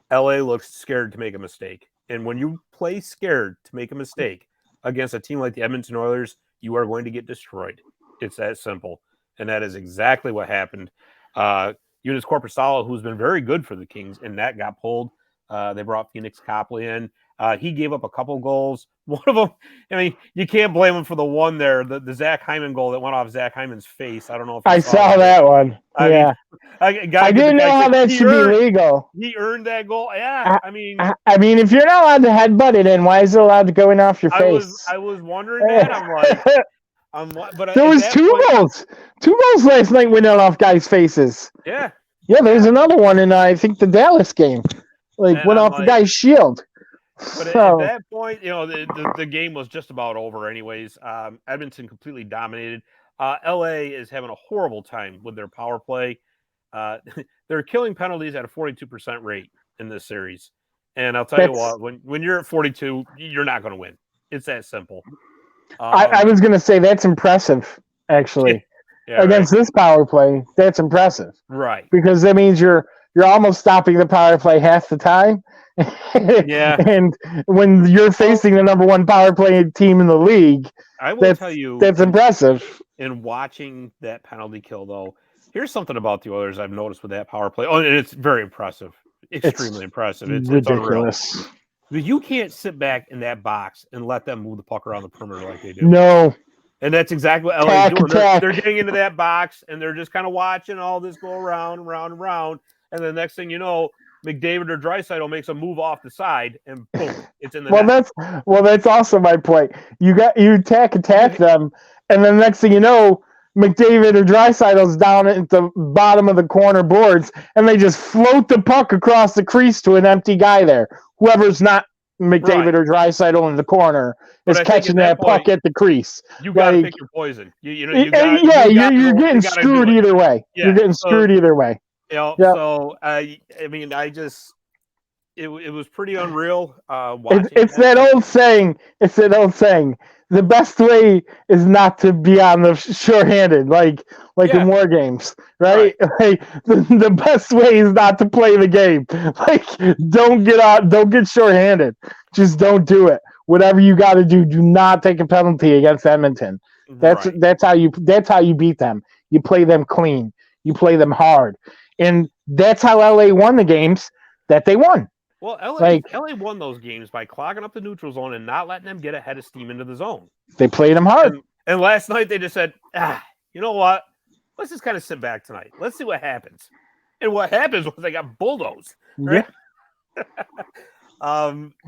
LA looks scared to make a mistake. And when you play scared to make a mistake against a team like the Edmonton Oilers, you are going to get destroyed. It's that simple. And that is exactly what happened. Joonas Korpisalo, who's been very good for the Kings, and that got pulled. They brought Phoenix Copley in. He gave up a couple goals. One of them, I mean, you can't blame him for the one there, the Zach Hyman goal that went off Zach Hyman's face. I don't know if I saw that one. I didn't know how that should be legal. He earned that goal. Yeah, I mean, if you're not allowed to headbutt it in, why is it allowed to go in off your face? I was wondering that. But there was two goals last night went off guys' faces. Yeah. There's another one in I think the Dallas game, went off the guy's shield. But at that point, the game was just about over anyways. Edmonton completely dominated. LA is having a horrible time with their power play. They're killing penalties at a 42% rate in this series. And I'll tell you what, when you're at 42, you're not going to win. It's that simple. I was going to say that's impressive, actually. Against this power play, that's impressive. Right. Because that means you're almost stopping the power play half the time. And when you're facing the number 1 power play team in the league, I will tell you that's impressive. In watching that penalty kill, though, here's something about the Oilers I've noticed with that power play. Oh, and it's very impressive. Extremely impressive. It's ridiculous. It's unreal. You can't sit back in that box and let them move the puck around the perimeter like they do. No. And that's exactly what LA is doing. They're getting into that box, and they're just kind of watching all this go around. And the next thing you know, McDavid or Draisaitl makes a move off the side, and boom, it's in the net. That's also my point. You attack them, and then next thing you know, McDavid or Draisaitl's down at the bottom of the corner boards, and they just float the puck across the crease to an empty guy there. Whoever's not McDavid or Draisaitl in the corner is catching that puck at the crease. You got to pick your poison. You're getting screwed either way. Yeah, you're getting screwed either way. So I mean, it was pretty unreal. It's that old saying. The best way is not to be on the shorthanded, like in war games, right? Like the best way is not to play the game. Like don't get shorthanded. Just don't do it. Whatever you got to do not take a penalty against Edmonton. That's how you beat them. You play them clean. You play them hard, and that's how LA won the games that they won. Well, LA won those games by clogging up the neutral zone and not letting them get a head of steam into the zone. They played them hard. And last night they just said, you know what? Let's just kind of sit back tonight. Let's see what happens. And what happens was they got bulldozed. Right? Yeah.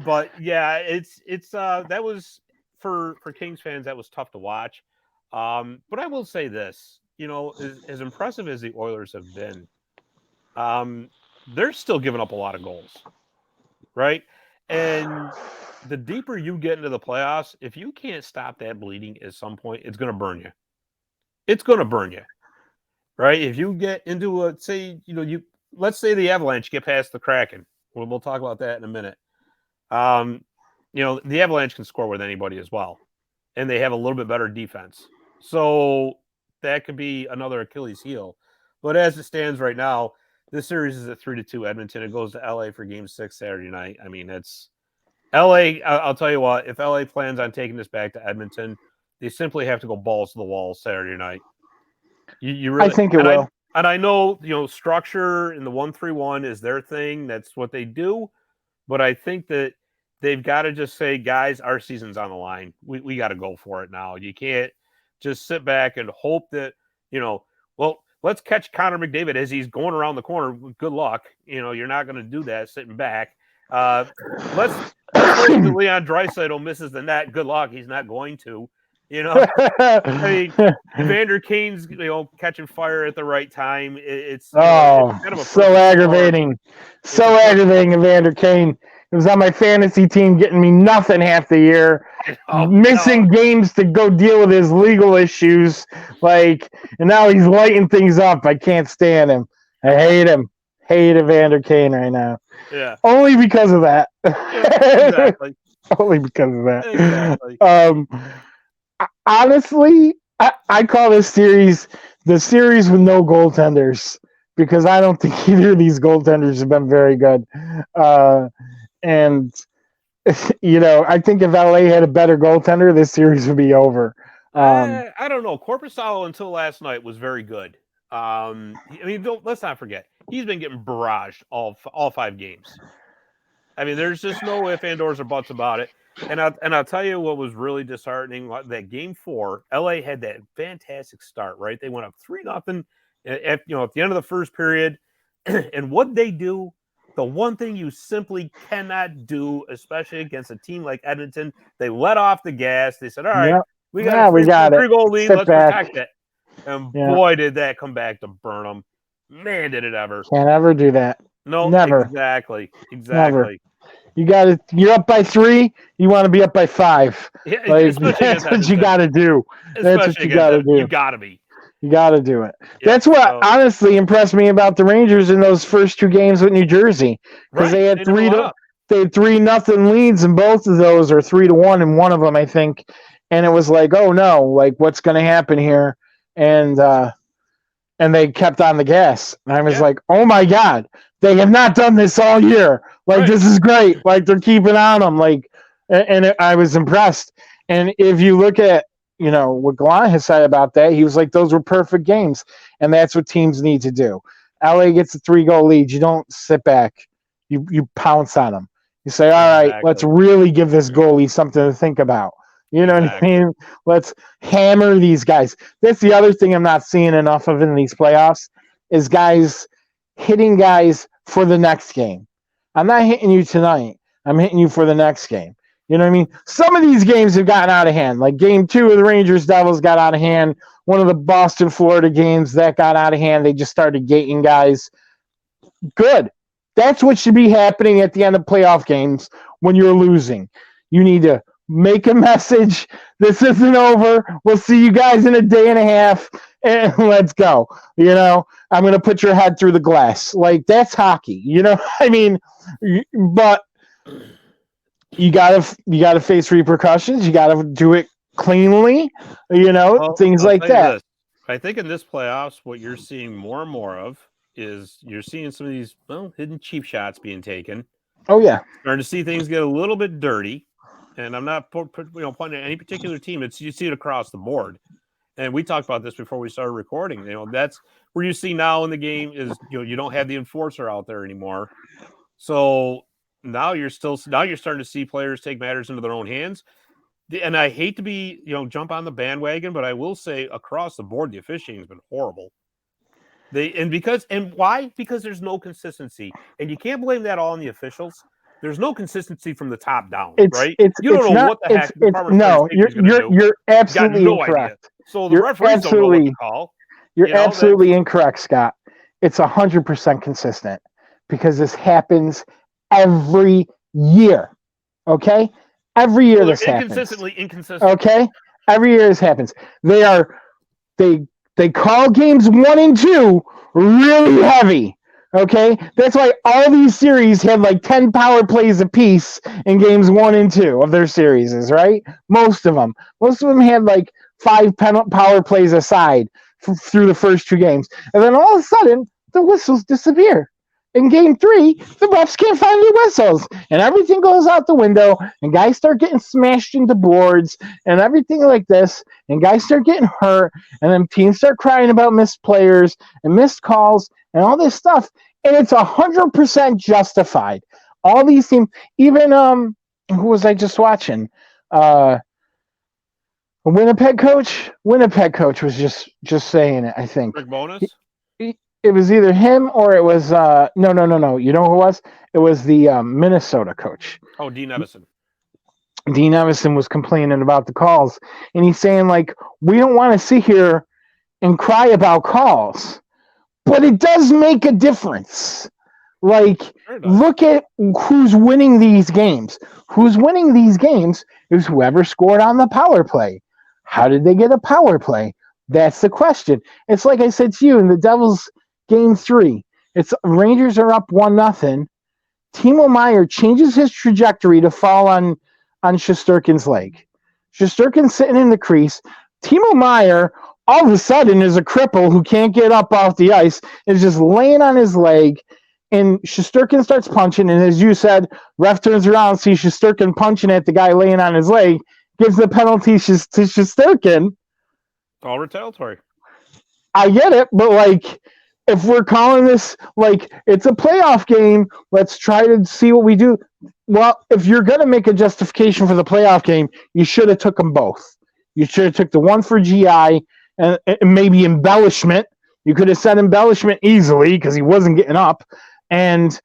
But yeah, it's that was for Kings fans, that was tough to watch. But I will say this, as impressive as the Oilers have been, they're still giving up a lot of goals. Right. And the deeper you get into the playoffs, if you can't stop that bleeding at some point, it's going to burn you. It's going to burn you. Right. If you get into let's say the Avalanche get past the Kraken. We'll talk about that in a minute. The Avalanche can score with anybody as well. And they have a little bit better defense. So that could be another Achilles heel. But as it stands right now, this series is at 3-2 Edmonton. It goes to LA for Game 6 Saturday night. I mean, it's LA. I'll tell you what, if LA plans on taking this back to Edmonton, they simply have to go balls to the wall Saturday night. You really, I think it will. And I know, structure in the 1-3-1 is their thing. That's what they do. But I think that they've got to just say, guys, our season's on the line. We got to go for it now. You can't just sit back and hope that, let's catch Connor McDavid as he's going around the corner. Good luck. You're not going to do that sitting back. Let's hope that Leon Draisaitl misses the net. Good luck. He's not going to. I mean, Evander Kane's catching fire at the right time. It's kind of so aggravating. So aggravating, Evander Kane. It was on my fantasy team, getting me nothing half the year, missing games to go deal with his legal issues. And now he's lighting things up. I can't stand him. I hate him. Hate Evander Kane right now. Yeah. Only because of that. Yeah, exactly. Only because of that. Exactly. Honestly, I call this series the series with no goaltenders because I don't think either of these goaltenders have been very good. And I think if LA had a better goaltender, this series would be over. I don't know. Korpisalo until last night was very good. Let's not forget he's been getting barraged all 5 games. I mean, there's just no ifs, ands, or buts about it. And I'll tell you what was really disheartening. That Game 4, LA had that fantastic start. Right, they went up 3-0 at the end of the first period, and what they do. The one thing you simply cannot do, especially against a team like Edmonton, they let off the gas. They said, all right, we got a 3-goal lead. Let's protect it. And boy, did that come back to burn them. Man, did it ever. Can't ever do that. No, never. Exactly. Never. You're up by 3, you want to be up by 5. Yeah, that's what you got to do. That's what you got to do. You got to be. You got to do it. That's what honestly impressed me about the Rangers in those first 2 games with New Jersey, because they had 3-0 leads in both of those, or 3-1 in one of them, I think. And it was like, oh no, what's going to happen here? And they kept on the gas. And I was like, oh my God, they have not done this all year. This is great. They're keeping on them. I was impressed. And if you look at, what Gallant has said about that, he was like, those were perfect games. And that's what teams need to do. LA gets a 3-goal lead. You don't sit back. You pounce on them. You say, all right, let's really give this goalie something to think about. You know what I mean? Let's hammer these guys. That's the other thing I'm not seeing enough of in these playoffs is guys hitting guys for the next game. I'm not hitting you tonight. I'm hitting you for the next game. You know what I mean? Some of these games have gotten out of hand. Like game 2 of the Rangers Devils got out of hand. One of the Boston Florida games that got out of hand. They just started gating guys. Good. That's what should be happening at the end of playoff games when you're losing. You need to make a message. This isn't over. We'll see you guys in a day and a half, and let's go. You know, I'm going to put your head through the glass. Like, that's hockey. You know, I mean, but you gotta face repercussions. You gotta do it cleanly. You know, things like that. This. I think in this playoffs, what you're seeing more and more of is you're seeing some of these hidden cheap shots being taken. Oh yeah, starting to see things get a little bit dirty. And I'm not pointing at any particular team. You see it across the board. And we talked about this before we started recording. You know, that's where you see now in the game is you don't have the enforcer out there anymore. So now you're starting to see players take matters into their own hands. And I hate to be, jump on the bandwagon, but I will say across the board, the officiating has been horrible. Why? Because there's no consistency. And you can't blame that all on the officials. There's no consistency from the top down, right? You don't know what the heck. You're absolutely incorrect. So the referees don't know what to call. You're absolutely incorrect, Scott. It's 100% consistent because this happens every year. Okay, every year this happens. Inconsistent. Okay, every year this happens. They call games 1 and 2 really heavy. Okay, that's why all these series had like 10 power plays apiece in games 1 and 2 of their series, right? Most of them had like 5 power plays aside through the first 2 games, and then all of a sudden the whistles disappear. In game 3, the refs can't find the whistles, and everything goes out the window, and guys start getting smashed into boards and everything like this, and guys start getting hurt, and then teams start crying about missed players and missed calls and all this stuff, and it's 100% justified. All these teams, even who was I just watching? A Winnipeg coach was just saying it. I think Rick Bowness. It was either him or it was no. You know who it was? It was the Minnesota coach. Oh, Dean Evison. Dean Evison was complaining about the calls, and he's saying like, we don't want to sit here and cry about calls, but it does make a difference. Like, look at who's winning these games. Who's winning these games is whoever scored on the power play. How did they get a power play? That's the question. It's like I said to you in the Devils game 3. It's Rangers are up 1-0. Timo Meier changes his trajectory to fall on Shesterkin's leg. Shesterkin's sitting in the crease. Timo Meier all of a sudden is a cripple who can't get up off the ice, is just laying on his leg, and Shesterkin starts punching, and as you said, ref turns around, sees Shesterkin punching at the guy laying on his leg, gives the penalty to Shesterkin. All retaliatory. I get it, but like, if we're calling this like it's a playoff game, let's try to see what we do. Well, if you're going to make a justification for the playoff game, you should have took them both. You should have took the one for GI and maybe embellishment. You could have said embellishment easily because he wasn't getting up, and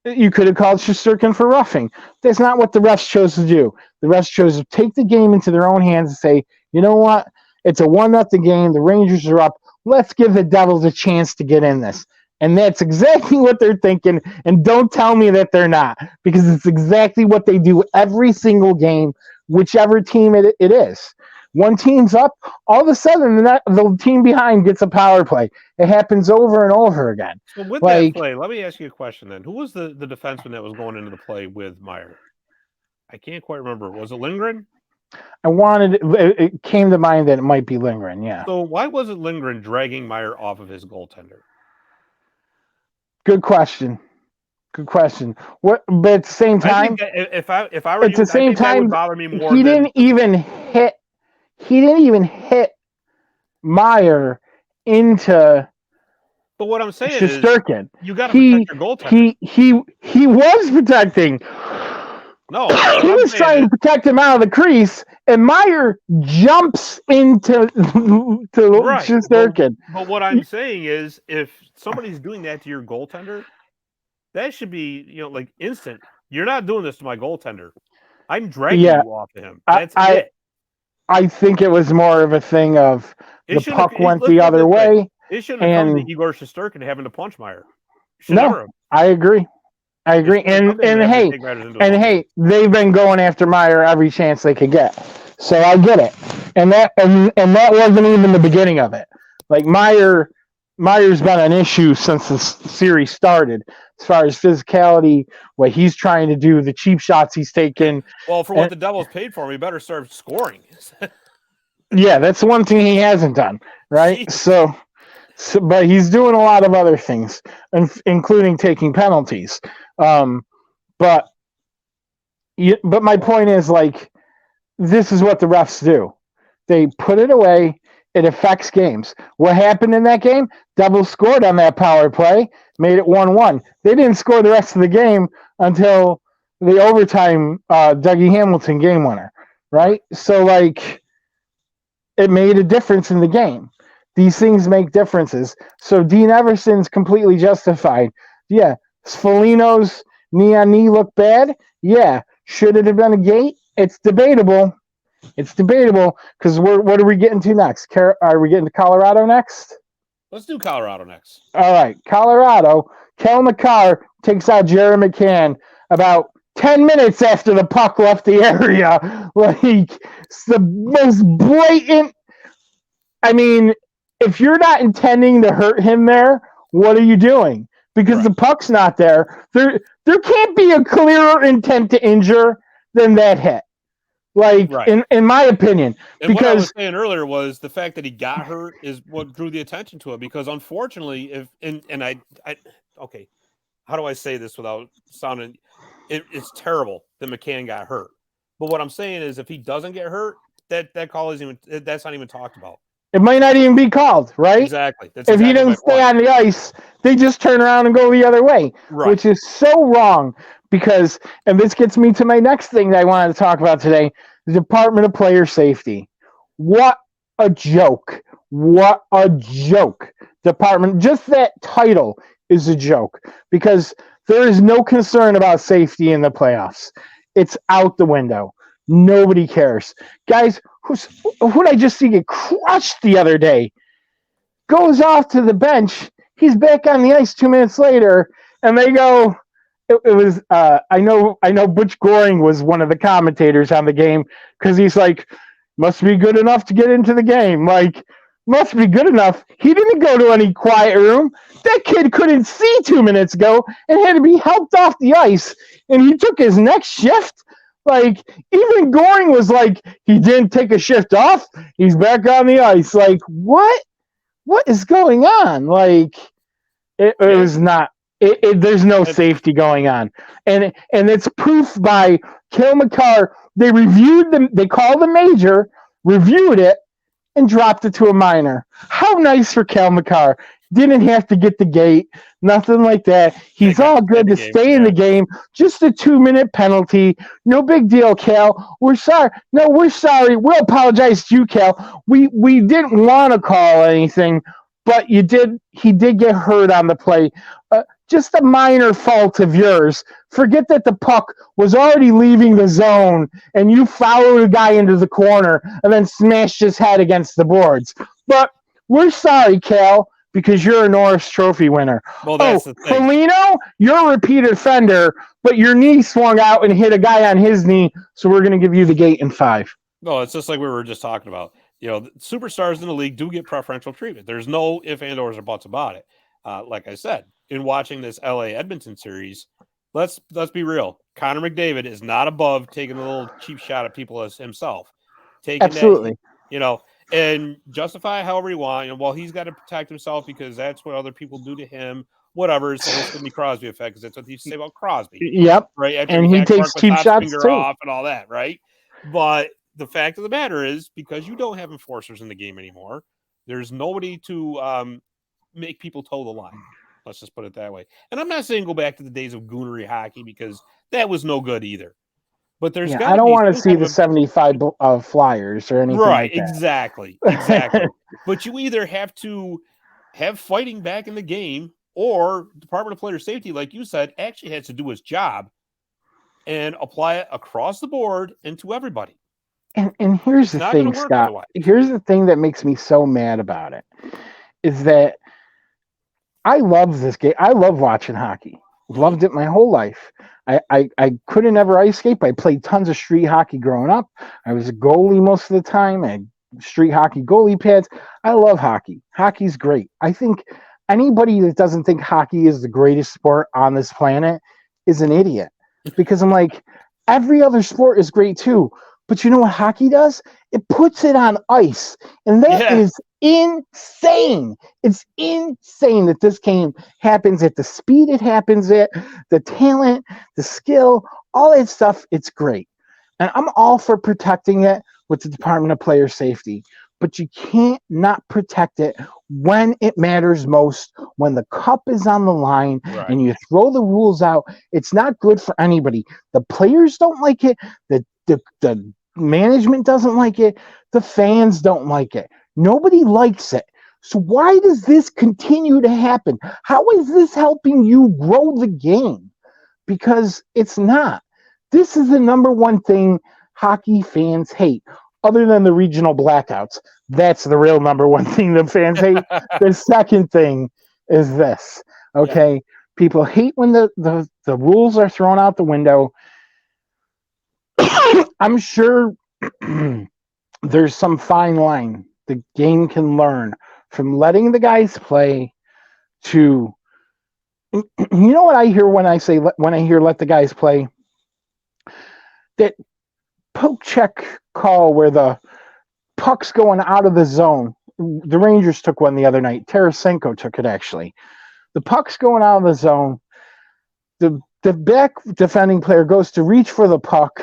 you could have called Shesterkin for roughing. That's not what the refs chose to do. The refs chose to take the game into their own hands and say, you know what? It's a 1-0 game. The Rangers are up. Let's give the Devils a chance to get in this. And that's exactly what they're thinking. And don't tell me that they're not, because it's exactly what they do every single game, whichever team it is. One team's up, all of a sudden the team behind gets a power play. It happens over and over again. Well, with that play, let me ask you a question then. Who was the defenseman that was going into the play with Meier? I can't quite remember. Was it Lindgren? It came to mind that it might be Lindgren, yeah. So why wasn't Lindgren dragging Meier off of his goaltender? Good question. But at the same time, if I were you, that would bother me more. He didn't even hit Meier into. But what I'm saying Shesterkin. Is, you got to protect your goaltender. He was protecting. No, He was trying to protect him out of the crease, and Meyer jumps into right. Shesterkin. But what I'm saying is, if somebody's doing that to your goaltender, that should be, like instant. You're not doing this to my goaltender. I'm dragging you off of him. That's it. I think it was more of a thing of the puck went the other way. It shouldn't have come to Igor Shesterkin having to punch Meyer. No, I agree. And hey, they've been going after Meyer every chance they could get. So I get it. And that wasn't even the beginning of it. Like Meyer's been an issue since the series started, as far as physicality, what he's trying to do, the cheap shots he's taking. Well, for what the Devils paid for him, he better start scoring. Yeah, that's one thing he hasn't done, right? Jeez. So, but he's doing a lot of other things, including taking penalties. But my point is, like, this is what the refs do. They put it away. It affects games. What happened in that game? Devils scored on that power play, made it 1-1. They didn't score the rest of the game until the overtime Dougie Hamilton game winner, right? So, like, it made a difference in the game. These things make differences. So Dean Everson's completely justified. Yeah. Sfolino's knee-on-knee look bad? Yeah. Should it have been a gate? It's debatable. Because what are we getting to next? Are we getting to Colorado next? Let's do Colorado next. All right. Colorado. Kel McCarr takes out Jared McCann about 10 minutes after the puck left the area. Like, it's the most blatant. I mean, if you're not intending to hurt him there, what are you doing? Because the puck's not there. There can't be a clearer intent to injure than that hit. Like, in my opinion. And what I was saying earlier was the fact that he got hurt is what drew the attention to it. Because unfortunately, okay, how do I say this without sounding? It's terrible that McCann got hurt. But what I'm saying is, if he doesn't get hurt, that call that's not even talked about. It might not even be called, right? Exactly. If he doesn't stay on the ice, they just turn around and go the other way, which is so wrong. Because, and this gets me to my next thing that I wanted to talk about today, the Department of Player Safety. What a joke. What a joke. Department, just that title is a joke. Because there is no concern about safety in the playoffs. It's out the window. Nobody cares. Guys, who did I just see get crushed the other day? Goes off to the bench. He's back on the ice 2 minutes later, and they go. It was. I know. Butch Goring was one of the commentators on the game because he's like, must be good enough to get into the game. Like, must be good enough. He didn't go to any quiet room. That kid couldn't see 2 minutes ago and had to be helped off the ice, and he took his next shift. Like, even Goring was like, he didn't take a shift off. He's back on the ice. Like, what? What is going on? Like, it was not. There's no safety going on, and it's proof by Kel McCarr. They reviewed them. They called the major, reviewed it, and dropped it to a minor. How nice for Kel McCarr. Didn't have to get the gate, nothing like that. He's all good to stay in the game. Just a 2-minute penalty. No big deal, Cal. We're sorry. No, we're sorry. We'll apologize to you, Cal. We didn't want to call anything, but you did. He did get hurt on the play. Just a minor fault of yours. Forget that the puck was already leaving the zone and you followed a guy into the corner and then smashed his head against the boards. But we're sorry, Cal, because you're a Norris Trophy winner. Well, that's the thing. Foligno, you're a repeat offender, but your knee swung out and hit a guy on his knee, so we're going to give you the gate in 5. No, it's just like we were just talking about. Superstars in the league do get preferential treatment. There's no ifs, and, ors, or buts about it. Like I said, in watching this LA Edmonton series, let's be real. Connor McDavid is not above taking a little cheap shot at people as himself. Absolutely. And justify however you want. Well, he's got to protect himself because that's what other people do to him. Whatever. It's the whole Sidney Crosby effect because that's what you say about Crosby. Yep. Right. After and he takes cheap shots too. Off and all that. Right. But the fact of the matter is, because you don't have enforcers in the game anymore, there's nobody to make people toe the line. Let's just put it that way. And I'm not saying go back to the days of goonery hockey because that was no good either. But there's Yeah, got I to don't be want to some see type the of 75 Flyers or anything right, like that. exactly. But you either have to have fighting back in the game, or Department of Player Safety, like you said, actually has to do its job and apply it across the board and to everybody. And here's It's the not going thing, to work Scott. otherwise. Here's the thing that makes me so mad about it is that I love this game. I love watching hockey. Loved it my whole life. I couldn't ever ice skate. I played tons of street hockey growing up. I was a goalie most of the time. I had street hockey goalie pads. I love hockey. Hockey's great. I think anybody that doesn't think hockey is the greatest sport on this planet is an idiot. Because I'm like, every other sport is great too. But you know what hockey does? It puts it on ice. And that Yeah. is insane. It's insane that this game happens at the speed it happens at, the talent, the skill, all that stuff. It's great. And I'm all for protecting it with the Department of Player Safety. But you can't not protect it when it matters most, when the cup is on the line Right. and you throw the rules out. It's not good for anybody. The players don't like it. The management doesn't like it. The fans don't like it. Nobody likes it. So why does this continue to happen? How is this helping you grow the game? Because it's not. This is the number one thing hockey fans hate, other than the regional blackouts. That's the real number one thing the fans hate. The second thing is this. Okay. Yeah. People hate when the rules are thrown out the window. I'm sure there's some fine line the game can learn from letting the guys play to, you know what I hear when I hear let the guys play? That poke check call where the puck's going out of the zone. The Rangers took one the other night. Tarasenko took it, actually. The puck's going out of the zone. The back defending player goes to reach for the puck,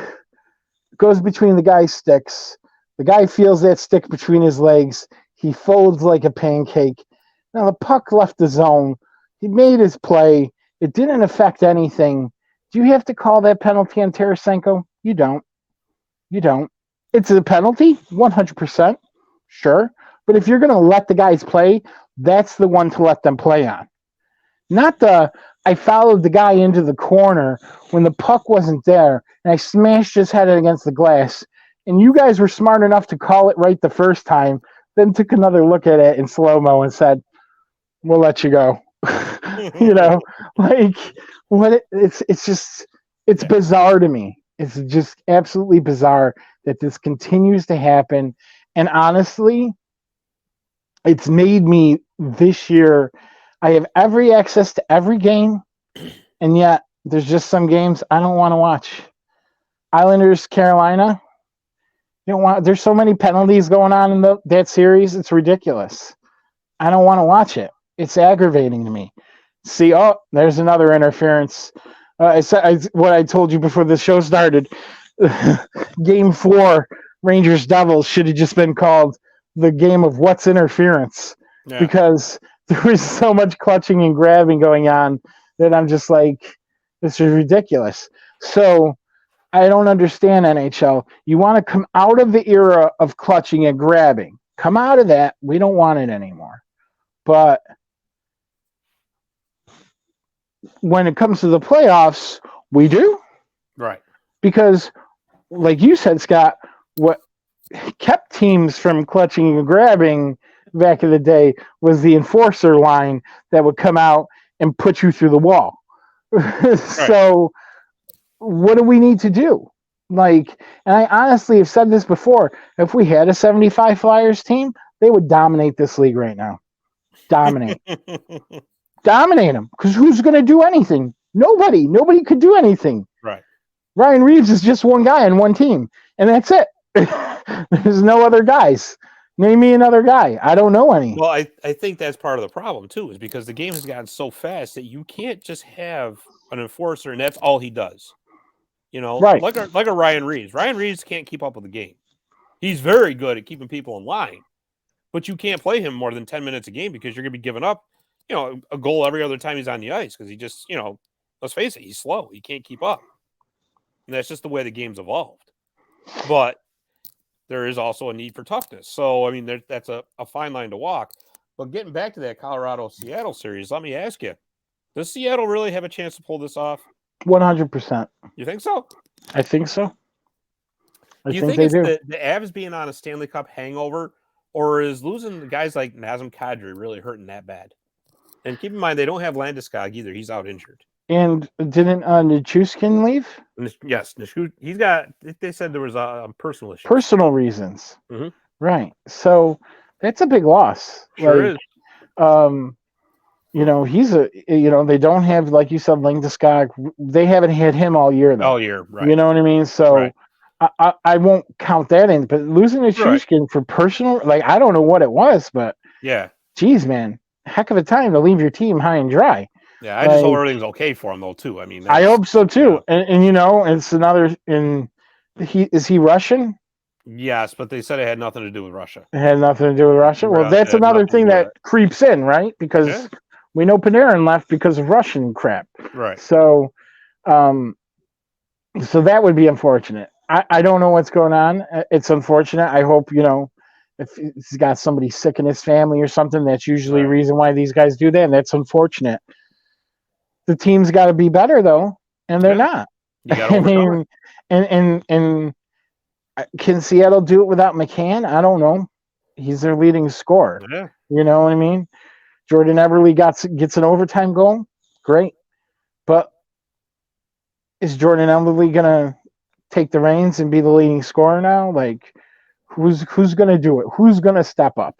goes between the guy's sticks. The guy feels that stick between his legs. He folds like a pancake. Now the puck left the zone. He made his play. It didn't affect anything. Do you have to call that penalty on Tarasenko? You don't. You don't. It's a penalty, 100%. Sure. But if you're going to let the guys play, that's the one to let them play on. Not I followed the guy into the corner when the puck wasn't there and I smashed his head against the glass. And you guys were smart enough to call it right the first time, then took another look at it in slow-mo and said, we'll let you go. You know, like it's just, it's bizarre to me. It's just absolutely bizarre that this continues to happen. And honestly, it's made me this year, I have every access to every game, and yet there's just some games I don't want to watch. Islanders, Carolina, you don't want. There's so many penalties going on in that series. It's ridiculous. I don't want to watch it. It's aggravating to me. See, oh, there's another interference. What I told you before the show started. Game 4, Rangers Devils should have just been called the game of what's interference, because there was so much clutching and grabbing going on that I'm just like, this is ridiculous. So I don't understand NHL. You want to come out of the era of clutching and grabbing. Come out of that. We don't want it anymore. But when it comes to the playoffs, we do. Right. Because, like you said, Scott, what kept teams from clutching and grabbing back in the day was the enforcer line that would come out and put you through the wall. So what do we need to do? Like, and I honestly have said this before, if we had a 75 Flyers team, they would dominate this league right now. Dominate them. Because who's going to do anything? Nobody could do anything. Right. Ryan Reeves is just one guy on one team, and that's it. There's no other guys. Name me another guy. I don't know any. Well, I think that's part of the problem too, is because the game has gotten so fast that you can't just have an enforcer and that's all he does. You know, right. like a Ryan Reeves. Ryan Reeves can't keep up with the game. He's very good at keeping people in line, but you can't play him more than 10 minutes a game because you're going to be giving up, you know, a goal every other time he's on the ice because he just, you know, let's face it, he's slow. He can't keep up. And that's just the way the game's evolved. But there is also a need for toughness. So, I mean, that's a fine line to walk. But getting back to that Colorado-Seattle series, let me ask you, does Seattle really have a chance to pull this off? 100%. You think so? I think so. Do you think it's the Avs being on a Stanley Cup hangover, or is losing guys like Nazem Kadri really hurting that bad? And keep in mind, they don't have Landeskog either. He's out injured. And didn't Nichushkin leave? Yes, he's got. They said there was a personal issue. Personal reasons. Mm-hmm. Right. So that's a big loss. Sure is. You know, they don't have, like you said, Landeskog. They haven't had him all year, though. All year, right. You know what I mean? So right. I won't count that in. But losing Nichushkin for personal, I don't know what it was, but yeah. Geez, man, heck of a time to leave your team high and dry. Yeah, I just hope everything's okay for him, though, too. I mean, I hope so, too. Yeah. And it's another, is he Russian? Yes, but they said it had nothing to do with Russia. It had nothing to do with Russia? Well, that's another thing that creeps in, right? Because we know Panarin left because of Russian crap. Right. So that would be unfortunate. I don't know what's going on. It's unfortunate. I hope, if he's got somebody sick in his family or something, that's usually a reason why these guys do that, and that's unfortunate. The team's got to be better, though, and they're not. You got to overcome it. And can Seattle do it without McCann? I don't know. He's their leading scorer. Yeah. You know what I mean? Jordan Eberle gets an overtime goal. Great. But is Jordan Eberle going to take the reins and be the leading scorer now? Who's going to do it? Who's going to step up?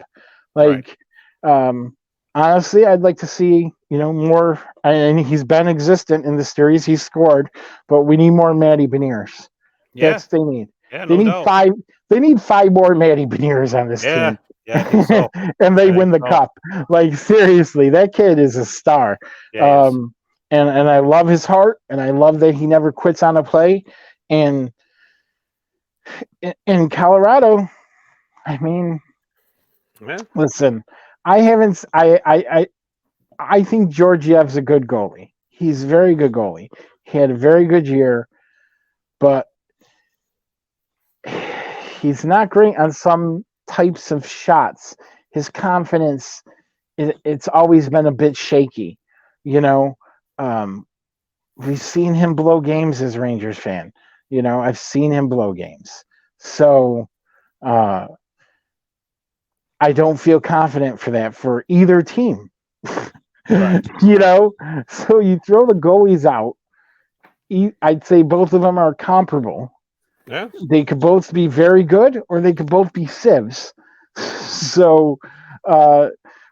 Honestly, I'd like to see, more. And he's been existent in the series. He's scored, but we need more Matty Beniers. Yeah. That's what they need. Yeah, they need five. They need 5 more Matty Beniers on this team. Yeah, I think so. And they win the cup. Seriously, that kid is a star. Yeah, and I love his heart, and I love that he never quits on a play. And in Colorado, I mean, listen, I think Georgiev's a good goalie. He's a very good goalie. He had a very good year, but he's not great on some types of shots. His confidence, it's always been a bit shaky. We've seen him blow games as Rangers fan. I've seen him blow games. So I don't feel confident for that for either team. Right. So you throw the goalies out. I'd say both of them are comparable. Yeah. They could both be very good, or they could both be sieves. So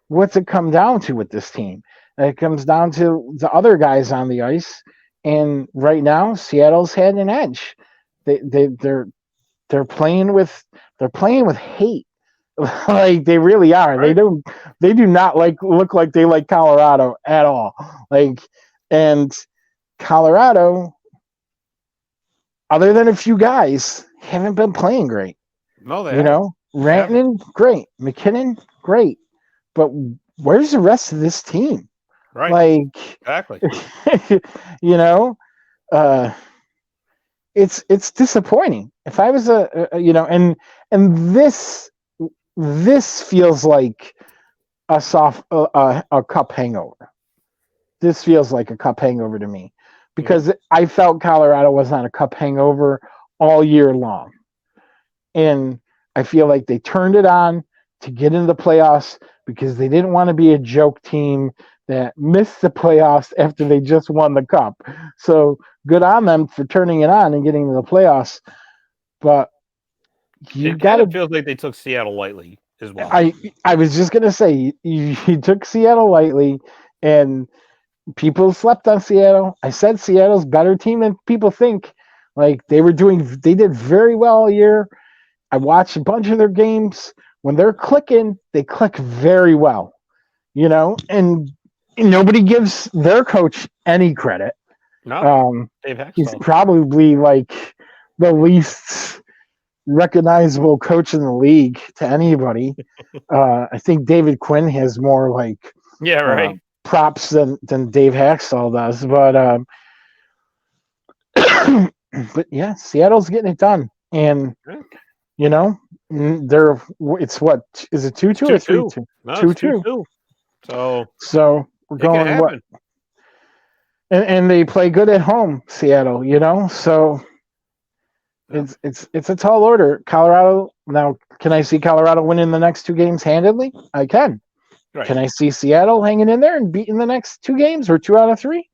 what's it come down to with this team? It comes down to the other guys on the ice. And right now, Seattle's had an edge. They're playing with hate. They really are. Right. They do not look like they like Colorado at all. And Colorado, other than a few guys, haven't been playing great. No, they haven't. Rantanen, great. McKinnon, great. But where's the rest of this team? Right. Exactly. It's disappointing. If I was and this feels like a cup hangover. This feels like a cup hangover to me, because I felt Colorado was on a cup hangover all year long. And I feel like they turned it on to get into the playoffs because they didn't want to be a joke team that missed the playoffs after they just won the cup. So good on them for turning it on and getting to the playoffs. But it kind of feels like they took Seattle lightly as well. I was just going to say, you took Seattle lightly, and people slept on Seattle. I said Seattle's a better team than people think. They did very well all year. I watched a bunch of their games. When they're clicking, they click very well, and nobody gives their coach any credit. No, Dave Hextall. He's probably the least recognizable coach in the league to anybody. I think David Quinn has more props than Dave Hextall does, but But yeah, Seattle's getting it done, and you know, it's what is it 2-2 or 2-2. 3-2? No, it's 2-2. 2-2. So we're it can going what? happen. And they play good at home, Seattle. So it's a tall order. Colorado now. Can I see Colorado winning the next 2 games handedly? I can. Right. Can I see Seattle hanging in there and beating the next 2 games or 2 out of 3?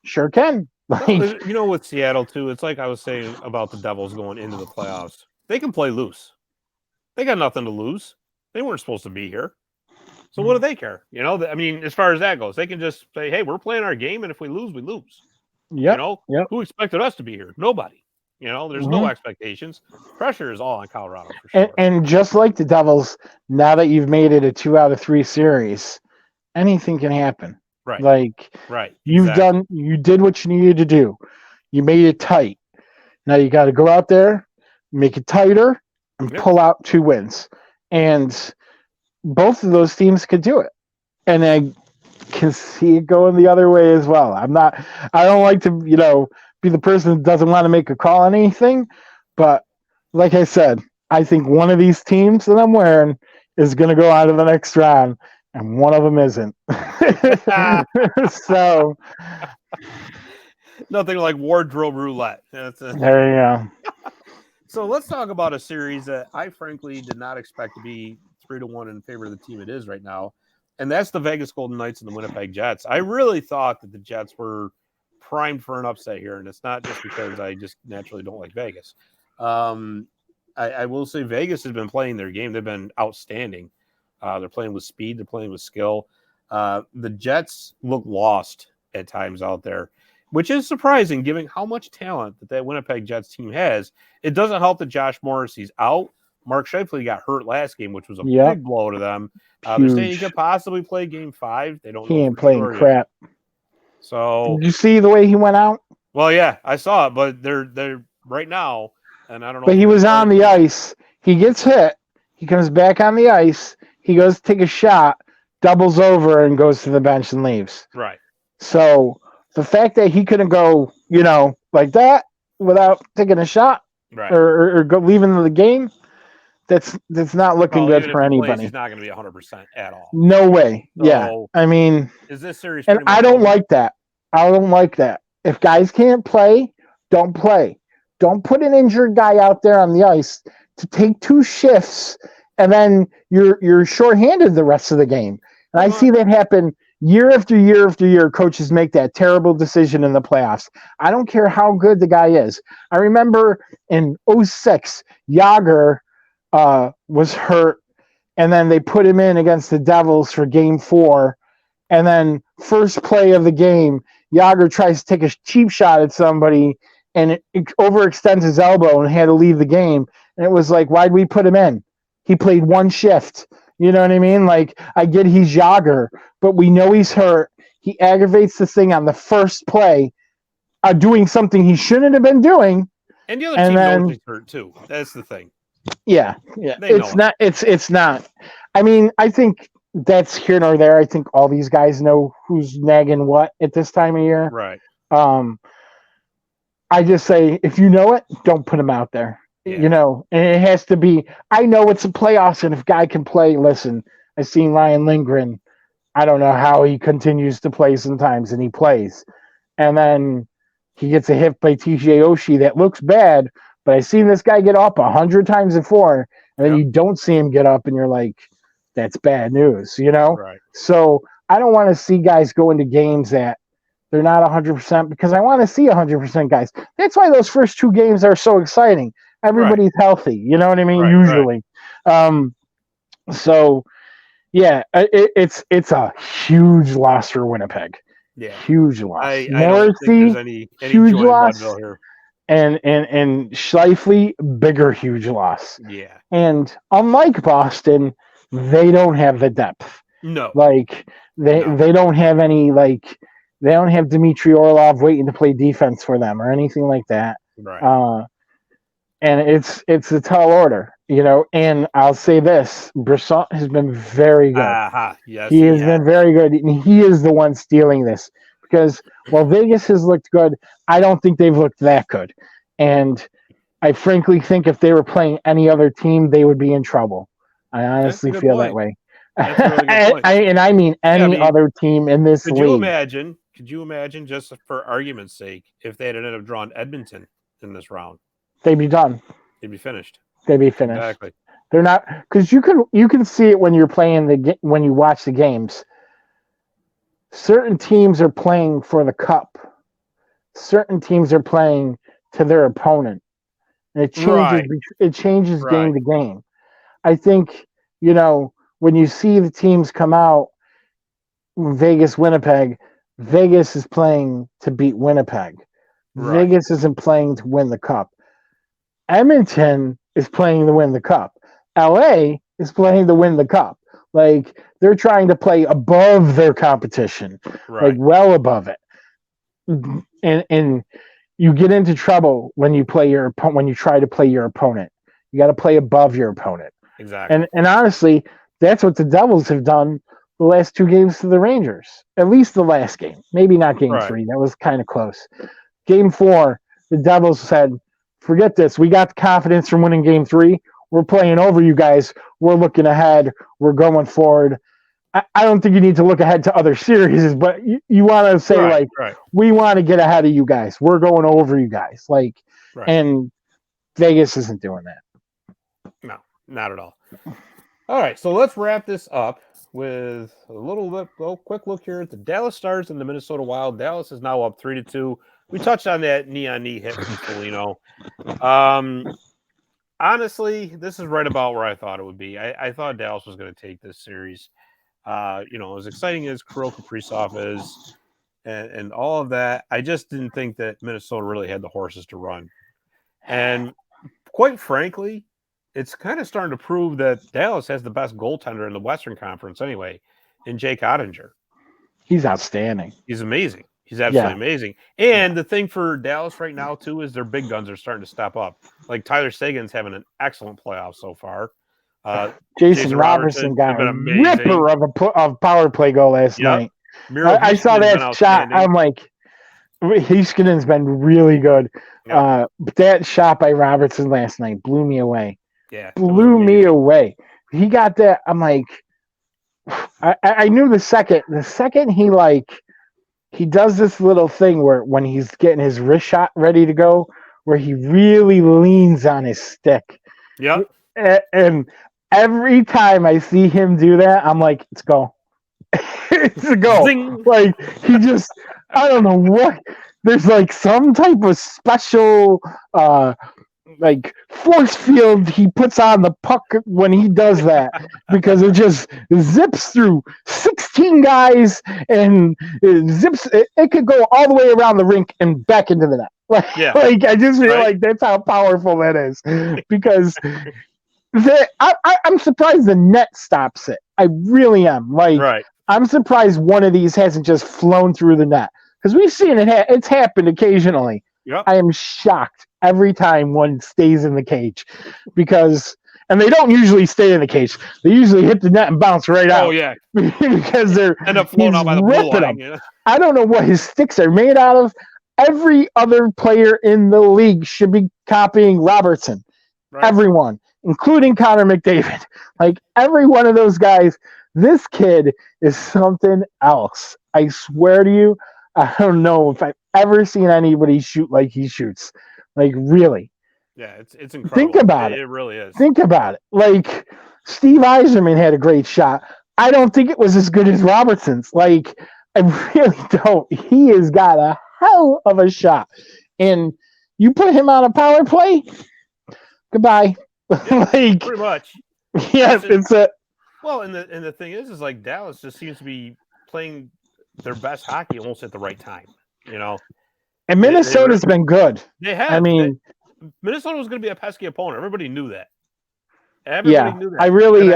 Sure can. With Seattle too, it's like I was saying about the Devils going into the playoffs. They can play loose. They got nothing to lose. They weren't supposed to be here. So what do they care? As far as that goes, they can just say, hey, we're playing our game, and if we lose, we lose. Yep. Who expected us to be here? Nobody. There's no expectations. Pressure is all on Colorado for sure. And just like the Devils, now that you've made it a 2 out of 3 series, anything can happen. Right. Right. You did what you needed to do. You made it tight. Now you got to go out there, make it tighter, and pull out 2 wins. And both of those teams could do it. And I can see it going the other way as well. I don't like to, be the person that doesn't want to make a call on anything. But like I said, I think one of these teams that I'm wearing is going to go out of the next round, and one of them isn't. So nothing like wardrobe roulette. There you go. So let's talk about a series that I frankly did not expect to be 3-1 in favor of the team it is right now, and that's the Vegas Golden Knights and the Winnipeg Jets. I really thought that the Jets were primed for an upset here, and it's not just because I just naturally don't like Vegas. I will say Vegas has been playing their game. They've been outstanding. They're playing with speed. They're playing with skill. The Jets look lost at times out there, which is surprising given how much talent that Winnipeg Jets team has. It doesn't help that Josh Morrissey's out. Mark Scheifele got hurt last game, which was a big blow to them. They're saying he could possibly play Game 5. They don't know. He ain't playing crap. So did you see the way he went out? Well, yeah, I saw it, but they're right now, and I don't know. But he was on the ice. He gets hit. He comes back on the ice. He goes to take a shot, doubles over, and goes to the bench and leaves. Right. So the fact that he couldn't go, like that without taking a shot, right, or go leaving the game, that's not looking good for anybody. Plays, he's not going to be 100% at all. No way. So, yeah. Is this series? And I don't like that. I don't like that. If guys can't play, don't play. Don't put an injured guy out there on the ice to take 2 shifts, and then you're shorthanded the rest of the game. And I see that happen year after year after year. Coaches make that terrible decision in the playoffs. I don't care how good the guy is. I remember in 2006, Jágr was hurt, and then they put him in against the Devils for Game 4, and then first play of the game, Jágr tries to take a cheap shot at somebody, and it overextends his elbow and had to leave the game. And it was like, why'd we put him in? He played 1 shift. You know what I mean? Like, I get he's Jágr, but we know he's hurt. He aggravates the thing on the first play, doing something he shouldn't have been doing. And the other team knows he's hurt too. That's the thing. Yeah. It's not. I mean, I think that's here nor there. I think all these guys know who's nagging what at this time of year. Right. I just say, if you know it, don't put him out there. Yeah. And it has to be, I know it's a playoffs, and if guy can play, listen, I've seen Ryan Lindgren. I don't know how he continues to play sometimes, and he plays. And then he gets a hit by TJ Oshie that looks bad, but I've seen this guy get up 100 times before, and then you don't see him get up, and you're like, that's bad news, Right. So I don't want to see guys go into games that they're not 100%, because I want to see 100% guys. That's why those first 2 games are so exciting. Everybody's healthy. You know what I mean? Right, usually. Right. So, yeah, it's a huge loss for Winnipeg. Yeah. Huge loss. I don't think there's any huge joy loss. in here. And Scheifele, bigger huge loss. Yeah. And unlike Boston, they don't have the depth. No. Like they don't have any, like, they don't have Dmitry Orlov waiting to play defense for them or anything like that. Right. And it's a tall order, and I'll say this, Brisson has been very good. Yes, he has been very good, and he is the one stealing this, because while Vegas has looked good, I don't think they've looked that good. And I frankly think if they were playing any other team, they would be in trouble. I That's a honestly good feel that point. way. That's a really good point. I mean Yeah, I any mean, other team in this could you league. imagine? Could you imagine, just for argument's sake, if they had ended up drawing Edmonton in this round? They'd be done. They'd be finished. They'd be finished. Exactly. They're not, because you can see it when you're playing when you watch the games. Certain teams are playing for the cup. Certain teams are playing to their opponent, and it changes. Right. It changes Right. game to game. I think when you see the teams come out, Vegas, Winnipeg. Vegas is playing to beat Winnipeg. Right. Vegas isn't playing to win the cup. Edmonton is playing to win the cup. LA is playing to win the cup. Like, they're trying to play above their competition, Right. like well above it. And you get into trouble when you try to play your opponent. You got to play above your opponent. Exactly. And honestly, that's what the Devils have done the last 2 games to the Rangers. At least the last game. Maybe not game 3. That was kind of close. Game 4, the Devils said, forget this. We got the confidence from winning game 3. We're playing over you guys. We're looking ahead. We're going forward. I don't think you need to look ahead to other series, but you want to say, we want to get ahead of you guys. We're going over you guys. And Vegas isn't doing that. No, not at all. All right, so let's wrap this up with a quick look here at the Dallas Stars and the Minnesota Wild. Dallas is now up 3-2. We touched on that knee-on-knee hit from Foligno. Honestly, this is right about where I thought it would be. I thought Dallas was going to take this series. As exciting as Kirill Kaprizov is and all of that, I just didn't think that Minnesota really had the horses to run. And quite frankly, it's kind of starting to prove that Dallas has the best goaltender in the Western Conference anyway, in Jake Ottinger. He's outstanding. He's amazing. He's absolutely amazing. And the thing for Dallas right now, too, is their big guns are starting to step up. Like Tyler Seguin's having an excellent playoff so far. Jason Robertson got a ripper of power play goal last night. I saw that shot. I'm like, Heiskanen's been really good. Yep. That shot by Robertson last night blew me away. Yeah, blew me away. He got that. I'm like, I knew the second he does this little thing where when he's getting his wrist shot ready to go, where he really leans on his stick. Yep. And every time I see him do that, I'm like, it's go. It's a go. Zing. Like, he just, I don't know what. There's like some type of special force field he puts on the puck when he does that, because it just zips through 16 guys and it could go all the way around the rink and back into the net. I just feel like that's how powerful that is, because I'm surprised the net stops it. I really am. I'm surprised one of these hasn't just flown through the net, because we've seen it's happened occasionally. Yep. I am shocked every time one stays in the cage, and they don't usually stay in the cage. They usually hit the net and bounce right out. Oh yeah, because they're end up floating out by the blue line. Yeah. I don't know what his sticks are made out of. Every other player in the league should be copying Robertson. Right. Everyone, including Connor McDavid. Like, every one of those guys. This kid is something else. I swear to you. I don't know if I've ever seen anybody shoot like he shoots. Like, really. Yeah, it's incredible. Think about it. It really is. Think about it. Like, Steve Yzerman had a great shot. I don't think it was as good as Robertson's. Like, I really don't. He has got a hell of a shot. And you put him on a power play, goodbye. Yeah, pretty much. Yes, it's a... Well, and the thing is like Dallas just seems to be playing their best hockey almost at the right time, And Minnesota's been good. They have. I mean, Minnesota was going to be a pesky opponent. Everybody knew that. Everybody knew that. I really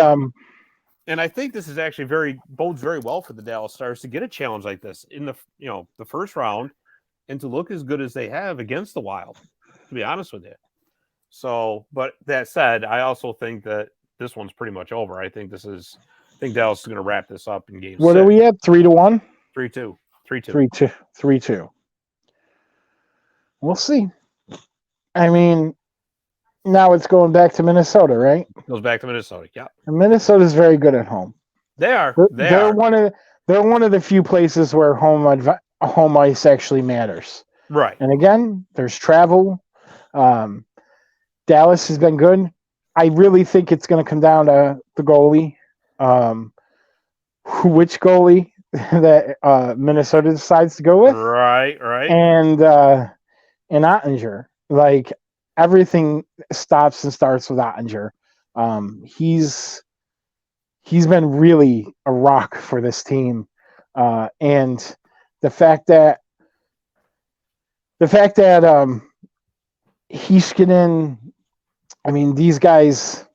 and I think this is actually bodes very well for the Dallas Stars to get a challenge like this in the the first round, and to look as good as they have against the Wild. To be honest with you. So, but that said, I also think that this one's pretty much over. I think Dallas is going to wrap this up in game 6. What are we at? 3-1? 3-2. 3-2. We'll see. I mean, now it's going back to Minnesota, right? Goes back to Minnesota. Yeah, And Minnesota's very good at home. they are. They're, They they're are. one of they're one of the few places where home ice actually matters. Right. And again, there's travel. Um, Dallas has been good. I really think it's going to come down to the goalie. Which goalie that Minnesota decides to go with, Right. and Ottinger. Like everything stops and starts with Ottinger. He's been really a rock for this team, and the fact that Heiskanen. I mean, these guys.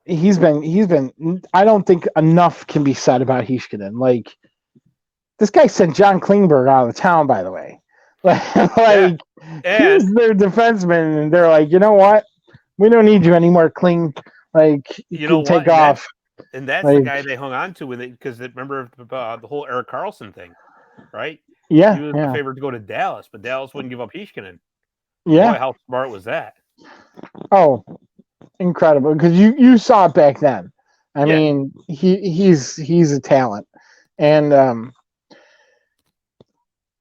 He's been. I don't think enough can be said about Heiskanen. Like this guy sent John Klingberg out of town, by the way. Like And he's their defenseman, and they're like, you know what? We don't need you anymore, Kling. Like you can take off. And that's like, the guy they hung on to when because remember the whole Erik Karlsson thing, right? Yeah, He was the favorite to go to Dallas, but Dallas wouldn't give up Heiskanen. Yeah. Boy, how smart was that? Oh, incredible! Because you saw it back then. I mean, he's a talent, and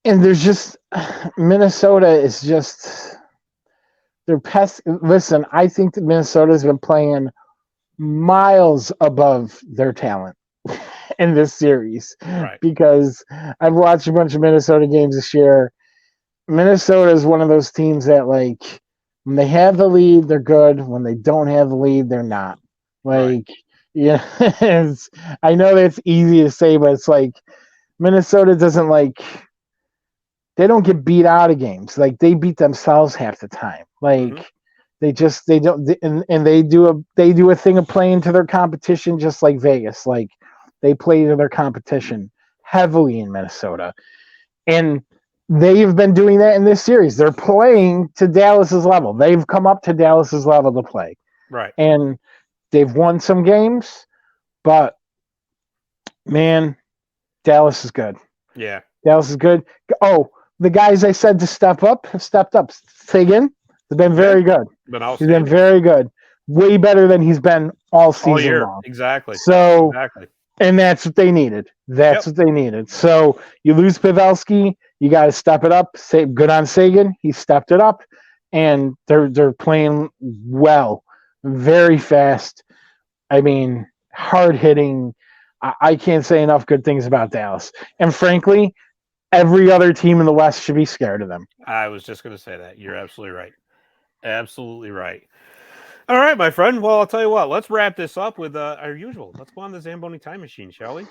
there's just Minnesota is just they're pest. Listen, I think that Minnesota's been playing miles above their talent in this series, Right. because I've watched a bunch of Minnesota games this year. Minnesota is one of those teams that, like, when they have the lead, they're good. When they don't have the lead, they're not. Like, yeah, I know that's easy to say, but it's like Minnesota doesn't they don't get beat out of games. Like they beat themselves half the time. Like they don't, and they do a thing of playing to their competition, just like Vegas. Like they play to their competition heavily in Minnesota, and they've been doing that in this series. They're playing to Dallas's level. They've come up to Dallas's level to play. Right. And they've won some games, but man, Dallas is good. Yeah. Dallas is good. Oh, the guys I said to step up have stepped up. Sagan has been very good. He's been very good. Way better than he's been all season long. Exactly. So, and that's what they needed. What they needed. So you lose Pavelski, you got to step it up. Say good on Sagan. He stepped it up, and they're playing well, very fast. I mean, hard hitting. I can't say enough good things about Dallas. And frankly, every other team in the West should be scared of them. I was just going to say that. You're absolutely right. Absolutely right. All right, my friend. Well, I'll tell you what. Let's wrap this up with our usual. Let's go on the Zamboni time machine, shall we?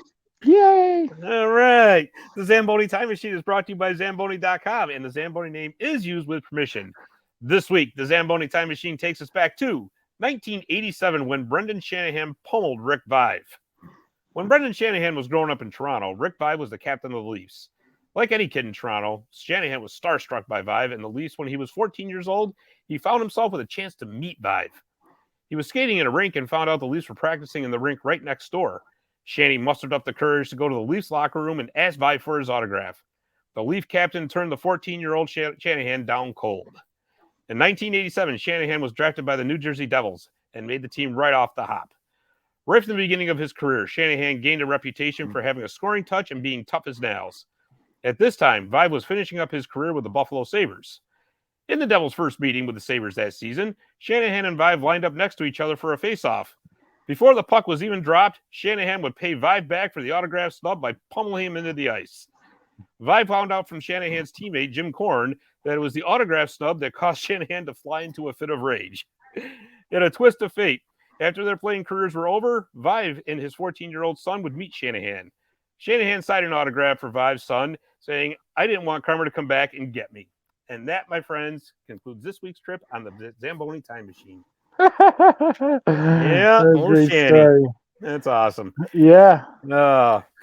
Yay! All right. The Zamboni time machine is brought to you by Zamboni.com, and the Zamboni name is used with permission. This week, the Zamboni time machine takes us back to 1987 when Brendan Shanahan pummeled Rick Vaive. When Brendan Shanahan was growing up in Toronto, Rick Vaive was the captain of the Leafs. Like any kid in Toronto, Shanahan was starstruck by Vaive, and the Leafs, when he was 14 years old, he found himself with a chance to meet Vaive. He was skating in a rink and found out the Leafs were practicing in the rink right next door. Shanny mustered up the courage to go to the Leafs locker room and ask Vaive for his autograph. The Leaf captain turned the 14-year-old Shanahan down cold. In 1987, Shanahan was drafted by the New Jersey Devils and made the team right off the hop. Right from the beginning of his career, Shanahan gained a reputation for having a scoring touch and being tough as nails. At this time, Vaive was finishing up his career with the Buffalo Sabres. In the Devils' first meeting with the Sabres that season, Shanahan and Vaive lined up next to each other for a face-off. Before the puck was even dropped, Shanahan would pay Vaive back for the autograph snub by pummeling him into the ice. Vaive found out from Shanahan's teammate, Jim Korn, that it was the autograph snub that caused Shanahan to fly into a fit of rage. In a twist of fate, after their playing careers were over, Vaive and his 14-year-old son would meet Shanahan. Shanahan signed an autograph for Vaive's son, saying, "I didn't want Karma to come back and get me." And that, my friends, concludes this week's trip on the Zamboni time machine. Yeah, great story. That's awesome. Yeah.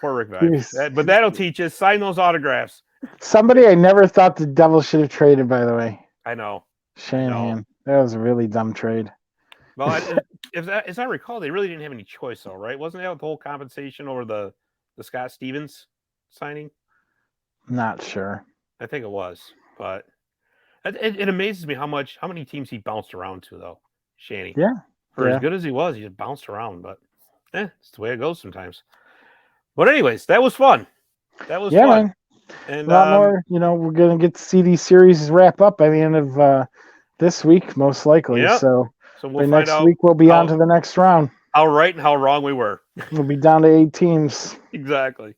Poor Rick Vaive. But that'll teach us. Sign those autographs. Somebody I never thought the Devils should have traded, by the way. I know. Shanahan. That was a really dumb trade. Well, as I recall, they really didn't have any choice, though, right? Wasn't that the whole compensation over the Scott Stevens signing? Not sure. I think it was, but It amazes me how many teams he bounced around to, though, Shanny. Yeah. For as Yeah. good as he was, he just bounced around. But it's the way it goes sometimes. But anyways, that was fun. That was fun. Man. And a lot more. We're gonna get to see these series wrap up by the end of this week, most likely. Yep. So we'll find next out week we'll be on to the next round. How right and how wrong we were. We'll be down to 8 teams. Exactly.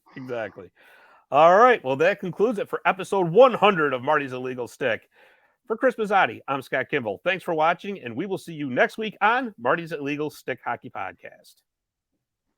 All right. Well, that concludes it for episode 100 of Marty's Illegal Stick. For Chris Mazzatti, I'm Scott Kimball. Thanks for watching, and we will see you next week on Marty's Illegal Stick Hockey Podcast.